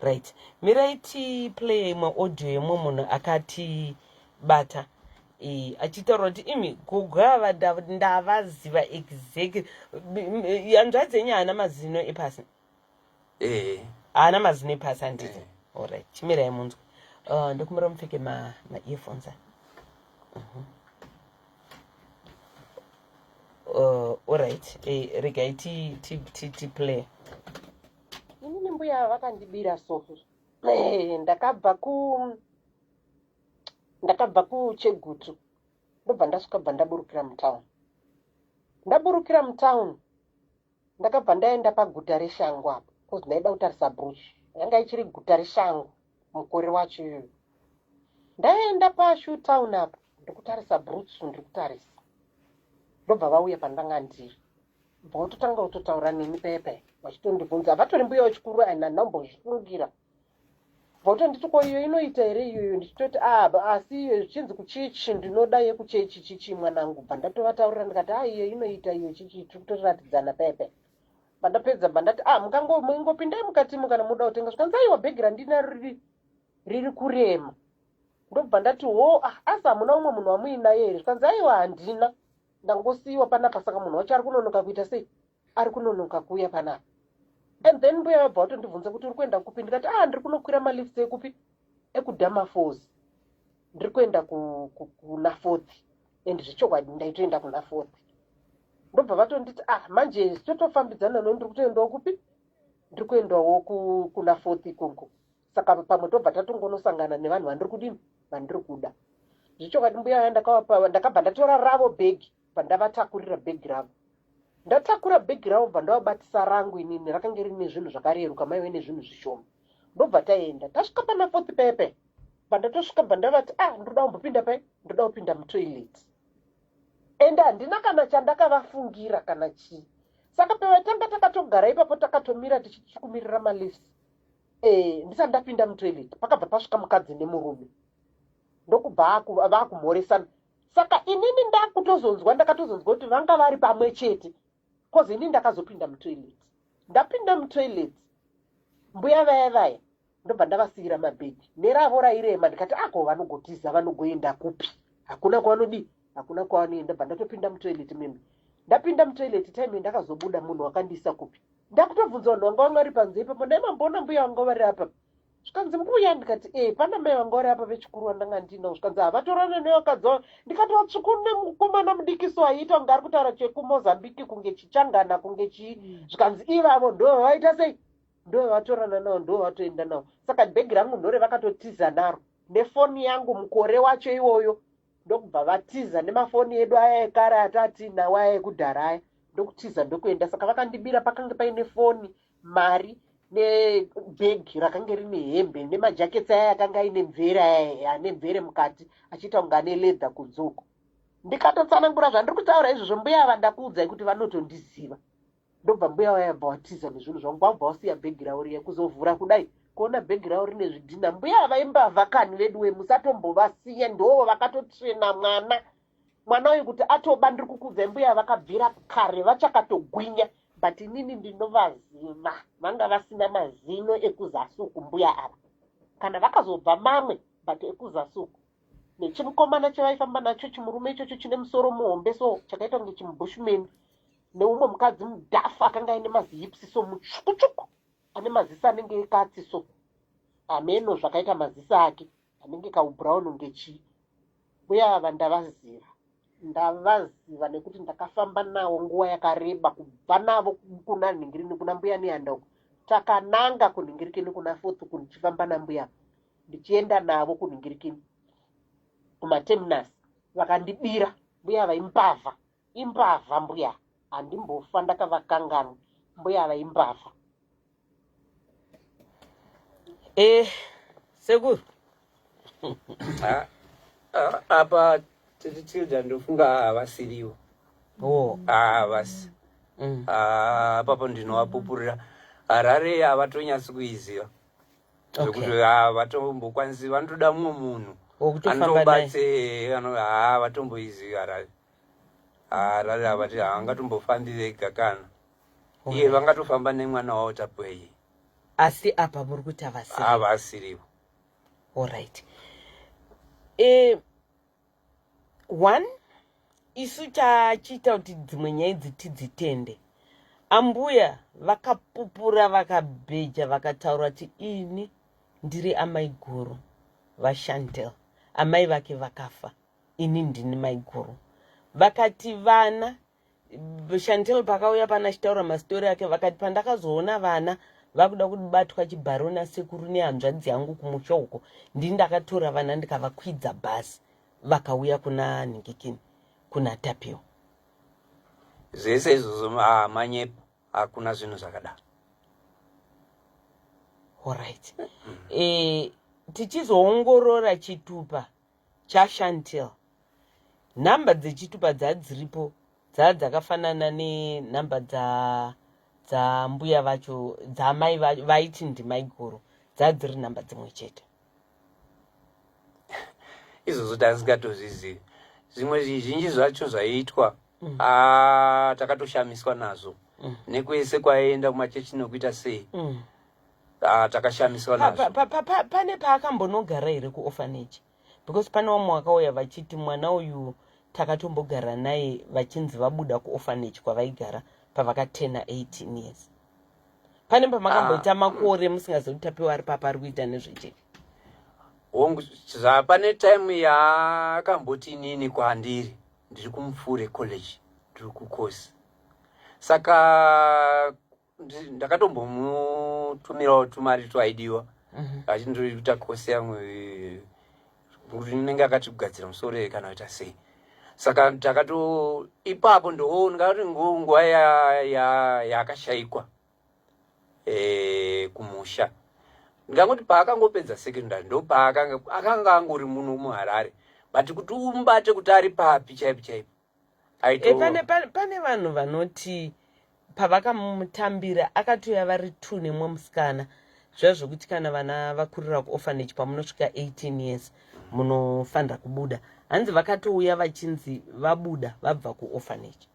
right miraiti play maaudio yemwe munhu akatibata achitaura kuti imi kugava ndavaziva exactly hanzvadzi yenyu haana mazino epasi haana mazino epasi handiti alright chimirai munzwe ndokumira mupfeke ma-earphones alright regai tiplay inini mbuya vakandibira sofi ndakabva kuChegutu ndobva ndasvika bva ndaburukira mutown. Ndaburukira mutown ndakabva ndaenda paguta reShangu apo kozi ndaida kutarisa brush. Yanga ichiri guta reShangu mukore wacho iyoyo. Ndaenda paShoetown apo ndikutarisa brush ndikutarisa. Ndobva vauya pandanga ndiri. Bva utotanga kutotaura neni pepe vachitondibvunza vatori mbuya wechikuru aina ndambozvifungira. Nditi ko iyo inoita here iyoyo ndichitoti asi iyo chinzi kuchechi ndinoda yekuchechi chichi mwanangu. Bva ndatovataurira ndikati iyo inoita iyo chichi tiri kutoratidzana pepe. Pandapedza bandati mungopindai mukati kana muda kutenga zvikanzi aiwa bhegi randina riri kurema. Ndobva ndati asi hamuna umwe munhu wamuinaye here? Zvikanzi aiwa handina ndangosiyiwa panapa. Saka munhu wacho ari kunonoka kuita sei? Ari kunonoka kuuya panapa. And then mbuya vabva vatondibvunza kuti uri kuenda kupi? Ndikati ndiri kunokwira malifts ekupi? Ekudhama Falls. Ndiri kuenda kuna 4th. And zvechokwadi ndaitoenda kuna 4th. Ndobva vatonditi manje totofambidzana no ndiri kutoendawo kupi? Ndiri kuendawo kuna 4th ikoko. Saka pamwe tobva tatongonosangana nevanhu vandiri kudini? Vandiri kuda. Zvechokwadi mbuya vaya ndakabva ndatora ravo bhegi pandavatakurira bhegi ravo. Ndatakura bhegi ravo bva ndavabatisa rangu inini rakanga rine zvinhu zvakareruka maive nezvinhu zvishoma. Ndobva taenda tasvika pana 4th pepe. Pandatosvika bva ndavati ndoda kumbopinda pai? Ndoda kupinda mutoilet. Ende handina kana chandakavafungira kana chii. Saka pavatanga takatogara ipapo takatomira tichikumirira malifts. Ndisati ndapinda mutoilet pakabva pasvika mukadzi nemurume. Ndokubva vakumhoresana. Saka inini ndakatozonzwa kuti vanga vari pamwe chete. Kozi inini ndakazopinda mutoilet. Ndapinda mutoilet. Mbuya vaya ndobva ndavasiyira mabhegi. Neravo rairema ndikati vanogotiza vanogoenda kupi? Hakuna kwavanodi? Hakuna kwavanoenda. Bva ndatopinda mutoilet mimi. Ndapinda mutoilet time ndakazobuda munhu wakandiisa kupi? Ndakutobvunza vanhu vanga vangari panze ipapo ndaimambona mbuya vanga vari apa. Zvikanzi mbuya ndikati pana mai vanga vari apa vechikuru vandanga ndinawo. Zvikanzi vatorana nevakadzi. Ndikati vatsvuku nemukomana mudikiso aiita kunge ari kutaura chekuMozambique kunge chichangana kunge chii. Zvikanzi ivavo ndo vaita sei? Ndo vatorana navo ndo vatoenda navo. Saka bhegi rangu ndore vakatotiza naro. Nefoni yangu mukore wacho iwoyo. Ndokubva vatiza nemafoni edu aya ekare atinawo aya ekudhara aya. Ndokutiza ndokuenda. Saka vakandibira pakanga paine foni, mari nebhegi rakanga rine hembe nemajaketsi aya akanga aine mvere aya ane mvere mukati achiita kunge ane ledha kudzoko. Ndikatotsanangura zvandiri kutaura izvozvo mbuya ava ndakuudzai kuti vanotondiziva. Ndobva mbuya vaya bva watiza nezvinhu zvangu wabva wasiya bhegi ravo riya kuzovhura kudai kuona bhegi ravo rine zvidhina. Mbuya vaimbavha kani vedu musatombovasiya ndovo vakatotrena mwana uyu kuti atoba. Ndiri kukuudzai mbuya vakabvira kare vachakatogwinya. But inini ndinovaziva vanga vasina mazino ekuzasuku mbuya ava. Kana vakazobva mamwe but ekuzasuku. Nechimukomana chavaifamba nacho chimurume ichocho chine musoro muhombe so chakaita kunge chimubushman. Neumwe mukadzi mudhafu akanga aine mazihipsi so mutsvukutsvuku ane maziso anenge ekatsi so ameno zvakaita maziso ake anenge kaubrown ngechii. Mbuya ava ndavaziva nekuti ndakafamba nawo nguva yakareba kubva navo kuna Ningirini kuna mbuya Nehandau. Takananga kuNingirikini kuna 4th kuchifamba nambuya ndichienda navo kuNingirikini kumaterminus. Vakandibira mbuya vaimbavha mbuya handimbofa ndakavakanganwa mbuya vaimbavha. Sekuru apa tichidza ndofunga havasiriwo. Havasi. Apapo ndinovapupurira. Harare havatonyatsi kuiziva. Zvekuti havatombokwanisi vanotoda mumwe munhu anotobatse havatomboiziva Harare. Harare havati havangatombofambi vega kana. Iye vangatofamba nemwana wavo Tapweye. Asi apa muri kuti havasiriwo. Alright. One, isu chachiita kuti dzimwe nyaya idzi tidzitende. Ambuya vakapupura vakabheja vakataura kuti ini ndiri amai guru vaShantel. Amai vake vakafa. Ini ndini mai guru. Vakati vana Chantel pakauya pana chitaura mastori ake vakati pandakazoona vana vakuda kubatwa chibharo nasekuru nehanzvadzi yangu kumusha uko, ndini ndakatora vana ndikavakwidza bhasi vakauya kuna Nhingikini, kuna Tapio. Zvese izvozvo manyepo hakuna zvinhu zvakadaro. Alright. Tichizoongorora chitupa chaShantel, nhamba dzechitupa dzadziripo dzakafanana nenhamba dzambuya vacho dzamai vaiti ndimai guru, dzadziri nhamba dzimwe chete. Izvozvo tasingatozvizivi. Zvimwe zvizhinji zvacho zvaiitwa takatoshamiswa nazvo. Nekwese kwaienda kumachechi nokuita sei. Takashamiswa nazvo. Pane paakambonogara here kuorphanage? Because pane vamwe vakauya vachiti mwana uyu takatombogara naye vachinzi vabuda kuorphanage kwavaigara pavakatena 18 years. Pane pamakamboita makore musingazotitapiwa ari papa ari kuita nezvechechi. Pane time yakamboti nini kwandiri ndiri kumufure college, ndiri kukosi. Saka ndakatombomutumirawo tumari twaidiwa achindiri kuita kosi yangu inenge akatigadzira musoro kana kuita sei. Saka ndakato ipapo ndoona kuti nguva yakashayikwa kumusha. Ndingangoti paakangopedza secondary ndo paakanga angori munhu muHarare, but kuti umbate kuti ari papi chaipo chaipo. Pane vanhu vanoti pavakamutambira akatoya vari 2 nemwe musikana, zvazvokuti kana vana vakurira kuorphanage pamunosvika 18 years munofanira kubuda. Hanzi vakatouya vachinzi vabuda vabva kuorphanage.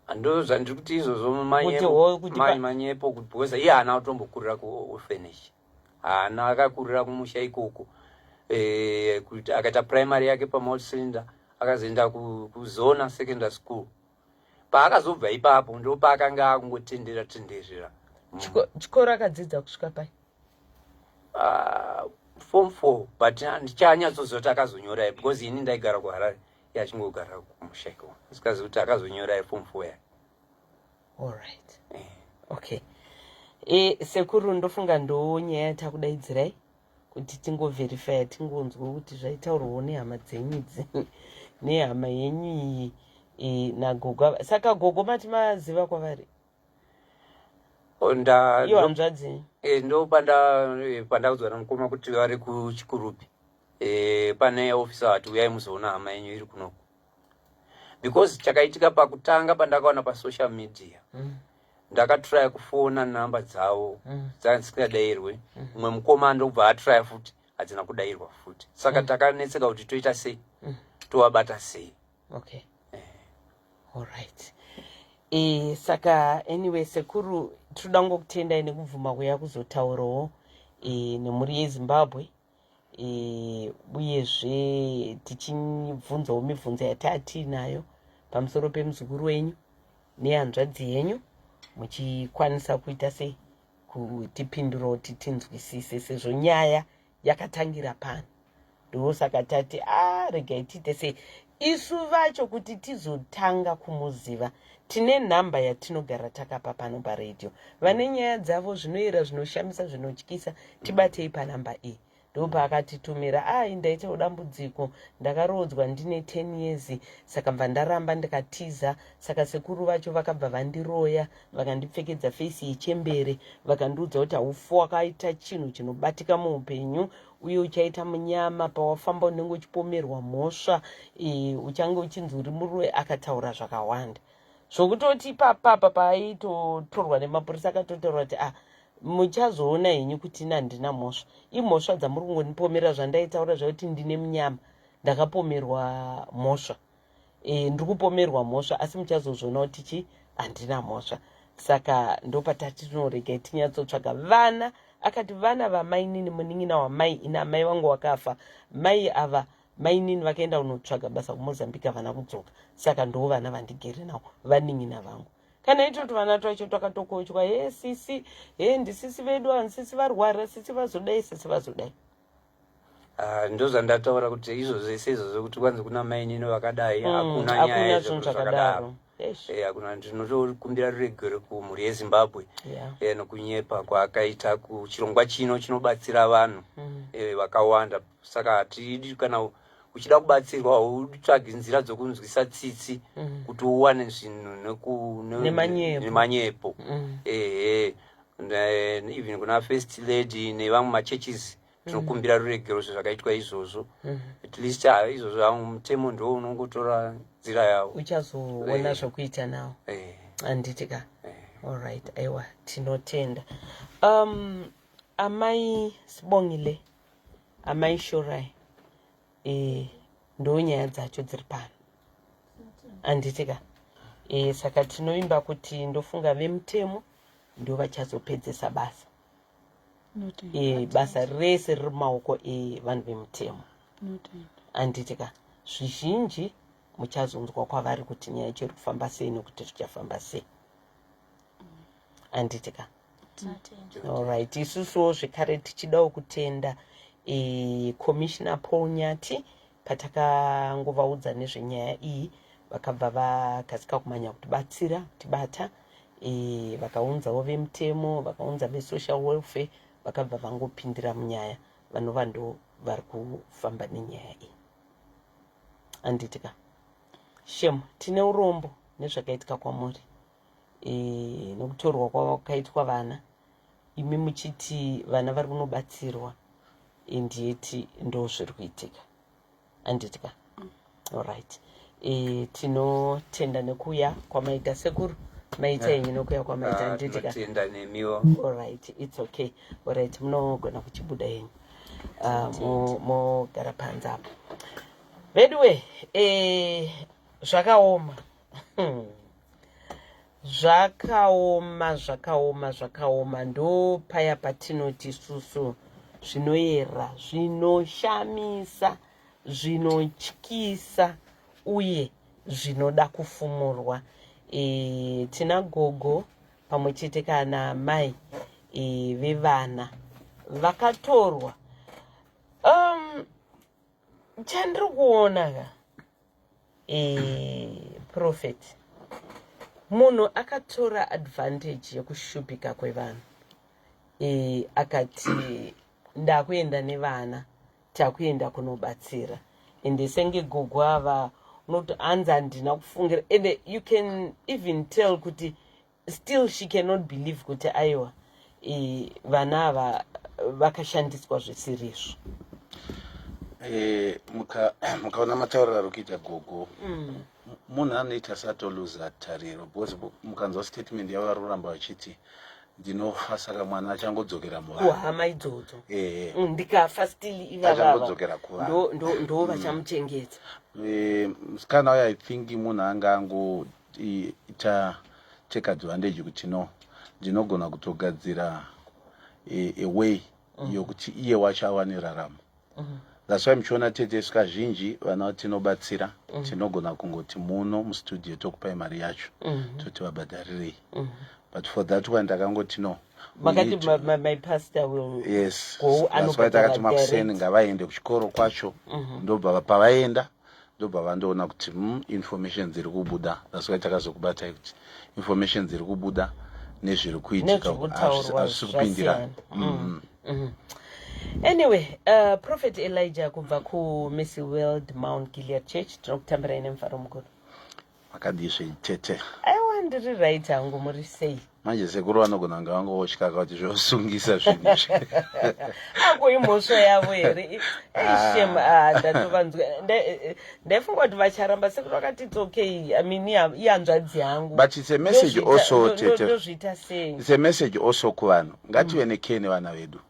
Ando zvandiri kuti izvozvo manyepo kuti because iye haana kutombokurira kuorphanage. Haana akakurira kumusha ikoko. Kuti akaita primary yake paMount Cylinder akazoenda kuzona secondary school. Paakazobva ipapo ndo paakanga akungotendera. Chikoro akadzidza kusvika pai? Form 4, but ndichanyatsozooti akazonyora because ini ndaigara kuHarare yachingogara kumusha ikoko. Sikazoti akazonyora form 4 yake. Alright. Okay. Sekuru ndofunga ndo nyaya takudaidzirai kuti tingoverifya, tingonzwa kuti zvaitaurwawo nehama dzenyu idzi nehama yenyu iyi nagogo. Saka gogo mati maziva kwavari? Iyo hanzvadzi? Ndo pandaudzwa namukoma kuti vari kuChikurupi. Pane ofisa wati uyai muzoona hama yenyu iri kunoko. Because chakaitika pakutanga pandakaona pasocial media. Ndakatry kufona namba dzavo dzandisingadayirwe. Mumwe mukoma ndobva atry futi hadzina kudayirwa futi. Saka takanetseka kuti toita sei, tovabata sei. Okay. Alright. Saka anyway sekuru tinoda ngokutendai nekubvuma kuya kuzotaurawo nemhuri yeZimbabwe. Uyezve tichibvunzawo mibvunzo yataatinayo pamusoro pemuzukuru wenyu nehanzvadzi yenyu, muchikwanisa kuita sei kutipindura kuti tinzwisise sezvo nyaya yakatangira pano. Ndosaka tati regai tiite sei isu vacho kuti tizotanga kumuziva. Tine nhamba yatinogara takapa pano paredhiyo. Vane nyaya dzavo zvinoyera, zvinoshamisa, zvinotyisa, tibatei panhamba iyi. Ndopa akatitumira ndaita dambudziko, ndakarodzwa ndine 10 years, saka mva ndaramba ndikatiza. Saka sekuru vacho vakabva vandiroya, vakandipfekedza fesi yechembere, vakandiudza kuti haufu wakaita chinhu chinobatika muupenyu uye uchaita munyama, pawafamba unenge uchipomerwa mhosva, uchange uchinzi uri murume. Akataura zvakawanda zvokutoti papapa paaitotorwa nemapurisa akatotaura kuti muchazoona henyu kuti handina mhosva. Imhosva dzamuri kungondipomera zvandaitaura zvakuti ndine munyama, ndakapomerwa mhosva, ndiri kupomerwa mhosva, asi muchazozviona kuti handina mhosva. Saka ndopatati tinoregai tinyatsotsvaga vana. Akati vana vamai nini, munin'ina wamai, ina mai vangu wakafa, mai ava mai nini vakaenda kunotsvaga basa kuMozambique havana kudzoka. Saka ndo vana vandigere navo, vanin'ina vangu. Kana itoti vana twacho twakatokochwa, sisi ndisisi vedu, hansisi varwara, sisi vazodai, sisi vazodai. Ndo zvandataura kuti izvo zvese izvozvo kuti kwanzi kuna mai nini vakadai hakuna nyaya zvinhu zvakadaro. kuna ndinotokumbira ruregero kumhuri yezimbabwe nokunyepa kwaakaita kuchirongwa chino chinobatsira vanhu vakawanda. Saka hatidi kana uchida kubatsirwa utsvage nzira dzokunzwisa tsitsi kuti uwane zvinhu nemanyepo. Even kuna first lady nevamwe machurches tinokumbira ruregero zvakaitwa izvozvo. At least izvozvo vamwe mutemo ndo unongotora nzira yavo. Uchazoona zvokuita nawo. Handitika. Alright, aiwa tinotenda. Amai Sibongile, amai Shorai, ndo nyaya dzacho dziri pano. Handitika. Saka tinoimba kuti ndofunga vemutemo ndo vachazopedzesa basa. Basa rese riri mumaoko evanhu vemutemo. Handitika. Zvizhinji muchazonzwa kwavari kuti nyaya ichiri kufamba sei nokuti zvichafamba sei. Handitika. Alright, isusuwo zvekare tichidawo kutenda Commissioner Paul Nyati patakangovaudza nezvenyaya iyi vakabva vakasika kumanya kutibatsira kutibata. Vakaunzawo vemutemo, vakaunza vesocial welfare, vakabva vangopindira munyaya vanova ndo vari kufamba nenyaya iyi. Handitika. Shemu, tine urombo nezvakaitika kwamuri. Nokutorwa kwakaitwa vana. Imi muchiti vana vari kunobatsirwa. Ndiyeti ndo zviri kuitika. Handitika. Alright. Tinotenda nekuya kwamaita sekuru. Maita yenyu nokuya kwamaita. Handitika. Tinotenda nemiwo. Alright, it's okay. Alright, munogona kuchibuda yenyu. Mogara panze apo. Bedwe, zvakaoma. Zvakaoma ndo paya patinoti susu zvinoyera, zvinoshamisa, zvinotyisa uye zvinoda kufumurwa. Tina gogo pamwe chete kana mai vevana vakatorwa. Chandiri kuona ka Prophet, munhu akatora advantage yekushupika kwevanhu. Akati ndakuenda nevana, takuenda kunobatsira. Ende senge gogo ava unoti hanzi handina kufungira. And you can even tell kuti still she cannot believe kuti aiwa vana ava vakashandiswa zvisirizvo. Mukaona matauriro ari kuita gogo, munhu anoita satoluza tariro, because mukanzwa statement yavo vari kuramba vachiti ndinofa saka mwana achangodzokera kuhama idzodzo. Ndikafa still ivavava ndo vachamuchengeta. Musikana uyo I think munhu anga angoita take advantage kuti no ndinogona kutogadzira a way yokuti iye wacho awane raramo. That's why muchiona tete kazhinji vana tinobatsira tinogona kungoti muno mustudio tokupai mari yacho toti vabhadharirei. But for that one ndakangoti no. Makati my pastor will go. That's why takati makuseni ngavaende kuchikoro kwacho. Ndobva pavaenda ndobva vandoona kuti information dziri kubuda. That's why takazokubatai kuti information dziri kubuda nezviri kuitika hazvisi kupindirana. Anyway, Prophet Elijah kubva ku Mercy World Mount Gilead Church tinokutambira ine mufaro mukuru. Makadisve tete. Aiwa ndiri right hangu muri sei. Manje sekuru vanogona nga vangosvika kuti zvosungisa zvinhu izvi. Ako imhosva yavo here. Shem ndatovanzwa. Ndaifunga kuti vacharamba sekuru vakati it's okay. I mean ihanzvadzi yangu. But it's a message also tete. Ndozviita sei. It's a message also kuvanhu. Ngative nekhe nevana vedu.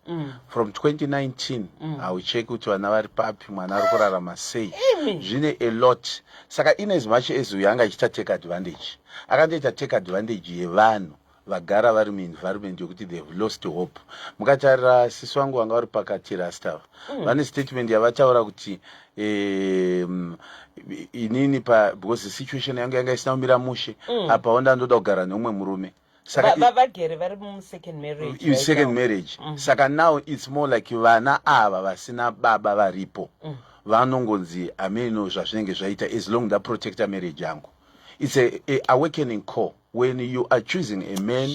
From 2019 haucheki kuti vana vari papi, mwana ari kurarama sei. Zvine a lot. Saka in as much as uyu anga achiita take advantage. Akandoita take advantage yevanhu vagara vari muenvironment yokuti they have lost hope. Mukatarira sisi wangu vanga vari pakati rasta vane statement yavataura kuti inini because the situation yangu yanga isina kumira mushe apa onda ndoda kugara neumwe murume. Saka vagere vari mu second marriage. Second marriage. Saka now it's more like vana ava vasina baba varipo. Vanongonzi ameno zvazvinenge zvaita as long da protector marriage yangu. it's a awakening call. When you are choosing a man,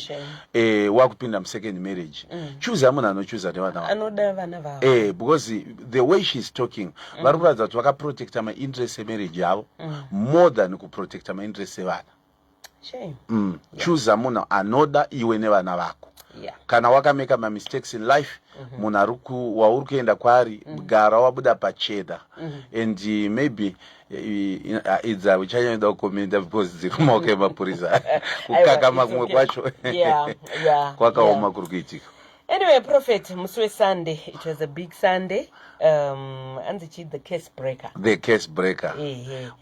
wakupinda second marriage, choose amuna no choose wana. Because the way she's talking, varukuradza kuti vakaprotect my interest marriage yavo more than kuprotect my interest vana. Choose amuna anoda iwe nevana vako. Kana wakameka ma mistakes in life, munaruku wauri kuenda kwari gara wabuda pacheda, and maybe it's a which I don't comment because the kumoke mapurisa kukakama kumwe kwacho kwakaoma kurikuitika. Anyway, Prophet, Muswe Sunday, it was a big Sunday. And the case breaker. The case breaker.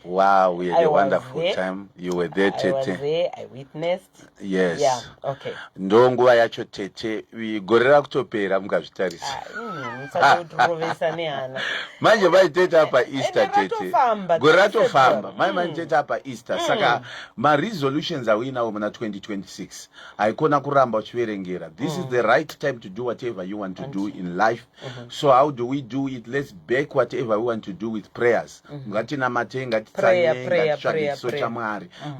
Wow, we had a wonderful time. You were there, Tete. I was there, I witnessed. Yes. Yeah, okay. Ndongo yacho Tete, we gorera kutopera mukazvitarisa. Manje vai Tete apa Easter Tete. Gorera tofamba. Manje Tete apa Easter. Saka my resolutions are we now muna 2026. Aikona kuramba uchiverengera. This is the right time to do whatever you want to do in life. So how do we do it? Let's back whatever we want to do with prayers. Prayer.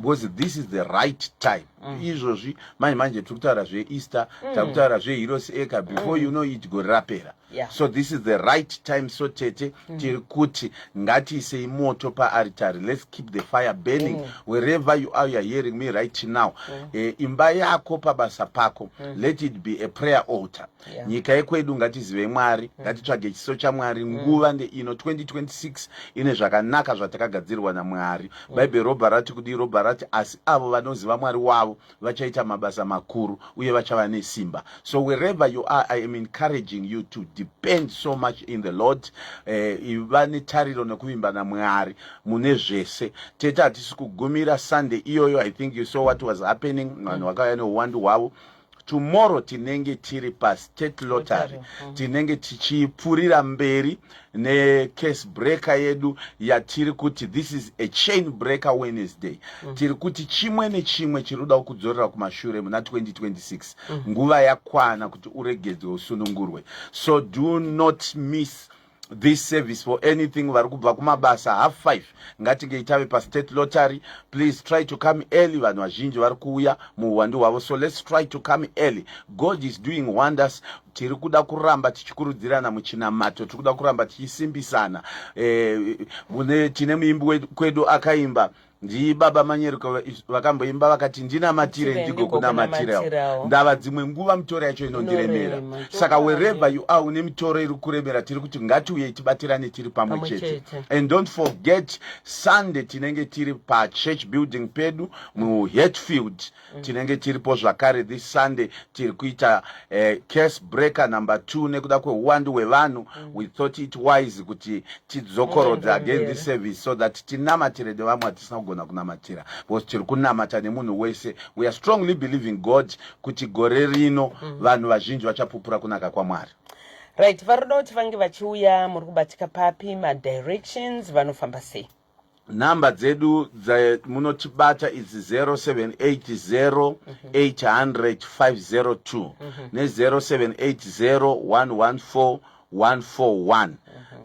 Because this is the right time. Izvozvi manje tukutaura zve Easter, takutaura zve Heroes Acre, before you know it go rapera. So this is the right time. So Tete tiri kuti ngatiise moto pa altari. Let's keep the fire burning wherever you are hearing me right now. Imba yako pabasa pako, let it be a prayer altar. Nyika yekwedu ngatizive Mwari, ngatitsvage chiso chaMwari. Nguva ino 2026 ine zvakanaka zvatakagadzirwa naMwari. Bible roba rati kuti roba rati asi avo vanoziva Mwari wavo vachaita mabasa makuru uye vachava nesimba. So wherever you are, I am encouraging you to depend so much in the Lord. Ivane tariro nekuvimba naMwari mune zvese. Tete hatisi kugumira Sunday iyoyo. I think you saw what was happening. Vanhu vakauya neuwandu hwavo. Tomorrow tinenge tiri pa state lottery. Tinenge tichipurira mberi ne case breaker yedu yatiri kuti this is a chain breaker Wednesday. Tiri kuti chimwe nechimwe chiruda kudzorera kumashure muna 2026. Nguva yakwana kuti uregedzwe usunungurwe. So do not miss this service for anything. Varikubva kumabasa 5:30 ngatingeitave pa state lottery. Please try to come early. Vanhu vazhinji vari kuuya muuwandu hwavo, so let's try to come early. God is doing wonders. Tiri kuda kuramba tichikurudzirana muchinamato, tiri kuda kuramba tichisimbisana. Tine muimbi kwedu akaimba ndi baba Manyeruka vakamboimba vakati ndinamatire ndigo kunamatirawo. Ndava dzimwe nguva mitoro yacho inondiremera. Saka wherever you are une mitoro iri kuremera, tiri kuti ngatiuye tibatirane tiri pamwe chete. And don't forget Sunday tinenge tiri pa church building pedu mu Hatfield. Tinenge tiri po zvakare this Sunday tiri kuita case breaker number 2 nekuda kweuwandu hwevanhu. We thought it wise kuti tidzokorodza again this service so that tinamatire nevamwe hatisina kugona kunamatira. Because tiri kunamata nemunhu wese. We are strongly believing God kuti gore rino vanhu vazhinji vachapupura kunaka kwaMwari. Right, varoda kuti vange vachiuya muri kubatika papi, ma directions vanofamba sei? Namba dzedu munotibata is 0780 800 502 ne 0780 114 141,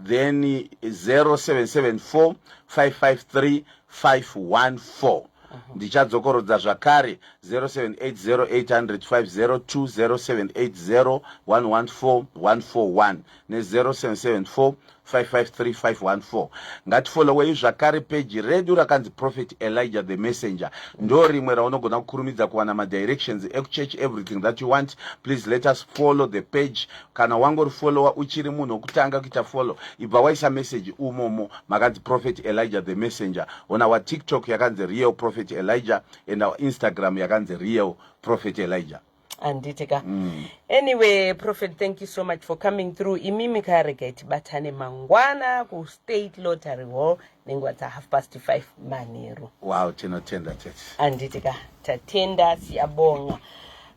then 0774 553 514. Ndichadzokorodza zvakare 0780 800 502 0780 114 141 ne 0774 553 ngatifollowei zvakare page redu rakanzi Prophet Elijah the Messenger. Ndo rimwe raunogona kukurumidza kuwana madirections ekuchurch, everything that you want. Please let us follow the page. Kana wangori follower uchiri munhu wokutanga kuita follow, ibva waisa message umomo makanzi Prophet Elijah the Messenger. On our TikTok yakanzi Real Prophet Elijah and our Instagram yakanzi Real Prophet Elijah. Anditika. Anyway, Prophet, thank you so much for coming through. Imimi kareka itibatane mangwana ku state lottery hall nengwata 5:30 manheru. Wow, tinotenda tete. Anditika, tatenda siyabonga.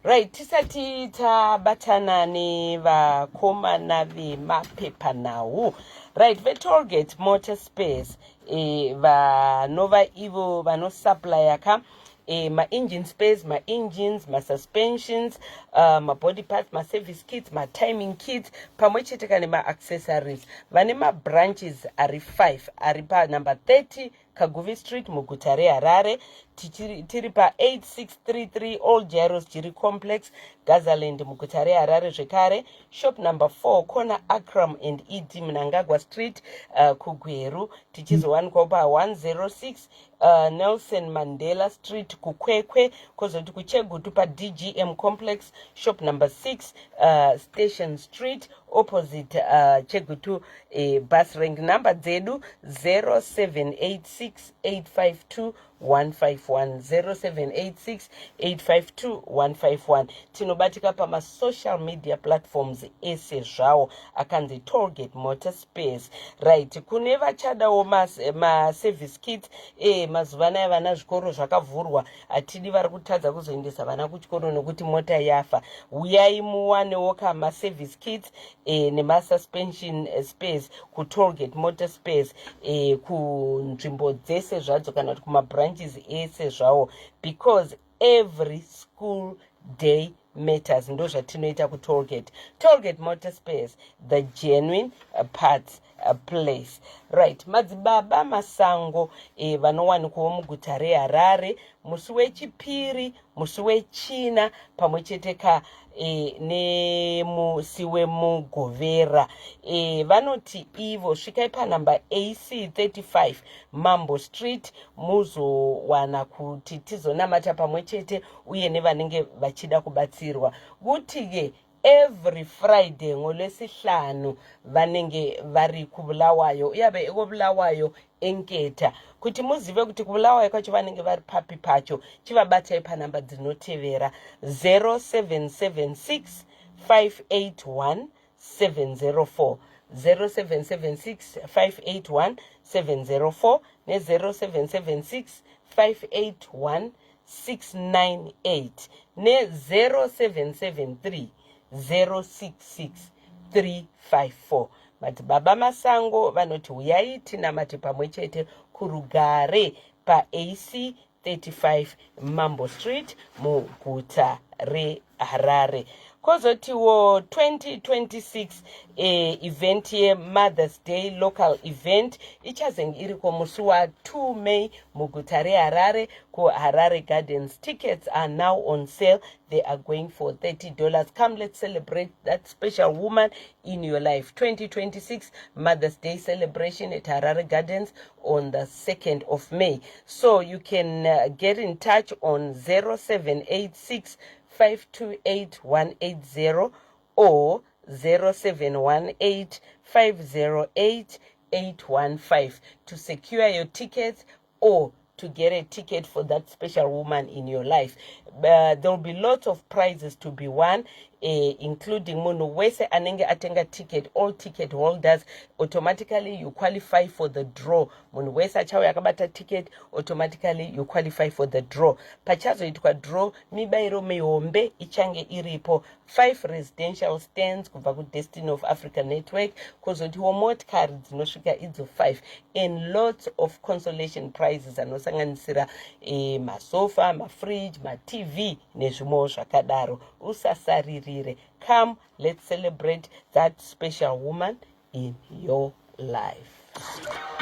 Right, tisati tabatana ne vakomana vemapepa nawo. Right, the Tollgate Motor Space vanova ivo vanosupply ka ma engine space, ma engines, ma suspensions, ma body parts, ma service kits, ma timing kits, pamwe chete kana ma accessories. Vane ma branches ari 5 ari pa number 30 Kaguvi Street Muguta reHarare, tiri pa 8633 Old Jaros Jiri Complex, Gazaland muguta reHarare zvekare. Shop number 4 corner Akram and ED Mnangagwa Street, kuGweru. Tichizowanikwa pa 106 Nelson Mandela Street kuKwekwe. Kozoti kuChegutu pa DGM Complex, shop number 6 Station Street opposite Chegutu bus rank. Number dzedu 0786 852 151 0786 852 151. Tinobatika pama social media platforms ese zvawo akanzi Tollgate Motorspace. Right, kune vachadawo ma service kit mazuva anaya vana zvikoro zvakavhurwa, atidi vari kutadza kuzoendesa vana kuchikoro nokuti mota yafa. Uyai muwanewo kama service kit nema suspension space ku Tollgate Motorspace kunzvimbo dzese zvadzo kana kuti kuma branches ese zvawo, because every school day matters. Ndo zvatinoita ku Tollgate Motorspace, the genuine parts place. Right, madzibaba masango vanowanikwawo muguta reHarare, musi wechipiri, musi wechina pamwe chete nemusi wemugovera. Vanoti ivo svikai panhamba AC 35 Mambo Street muzowana kuti tizonamata pamwe chete uye nevanenge vachida kubatsirwa. Kuti every Friday ngolwesihlanu vanenge vari kuBulawayo, uyabe ekoBulawayo enketa. Kuti muzive kuti kuBulawayo kwacho vanenge vari papi pacho, chivabatai panhamba dzinotevera 0776 581 704 0776 581 704 ne0776 581 698 ne0773 066 354. Madzibaba masango vanoti uyai tinamate pamwe chete kuRugare pa AC 35 Mambo Street muguta reHarare. Kozotiwo 2026 event ye Mother's Day local event ichazenge iriko musi wa 2 May muguta reHarare ku Harare Gardens. Tickets are now on sale. They are going for $30. Come, let's celebrate that special woman in your life. 2026 Mother's Day celebration at Harare Gardens on the 2nd of May. So you can get in touch on 0786 528 180 or 0718 508 815 to secure your tickets or to get a ticket for that special woman in your life. There will be lots of prizes to be won, including munhu wese anenge atenga ticket. All ticket holders, automatically you qualify for the draw. Munhu wese achauya akabata ticket, automatically you qualify for the draw. Pachazoitwa draw, mibairo mihombe ichange iripo. 5 residential stands kubva ku Destiny of Africa Network, kozotiwo motikari dzinosvika idzo 5, and lots of consolation prizes anosanganisira masofa, mafridge, TV nezvimwewo zvakadaro. Usasaririre. Come, let's celebrate that special woman in your life.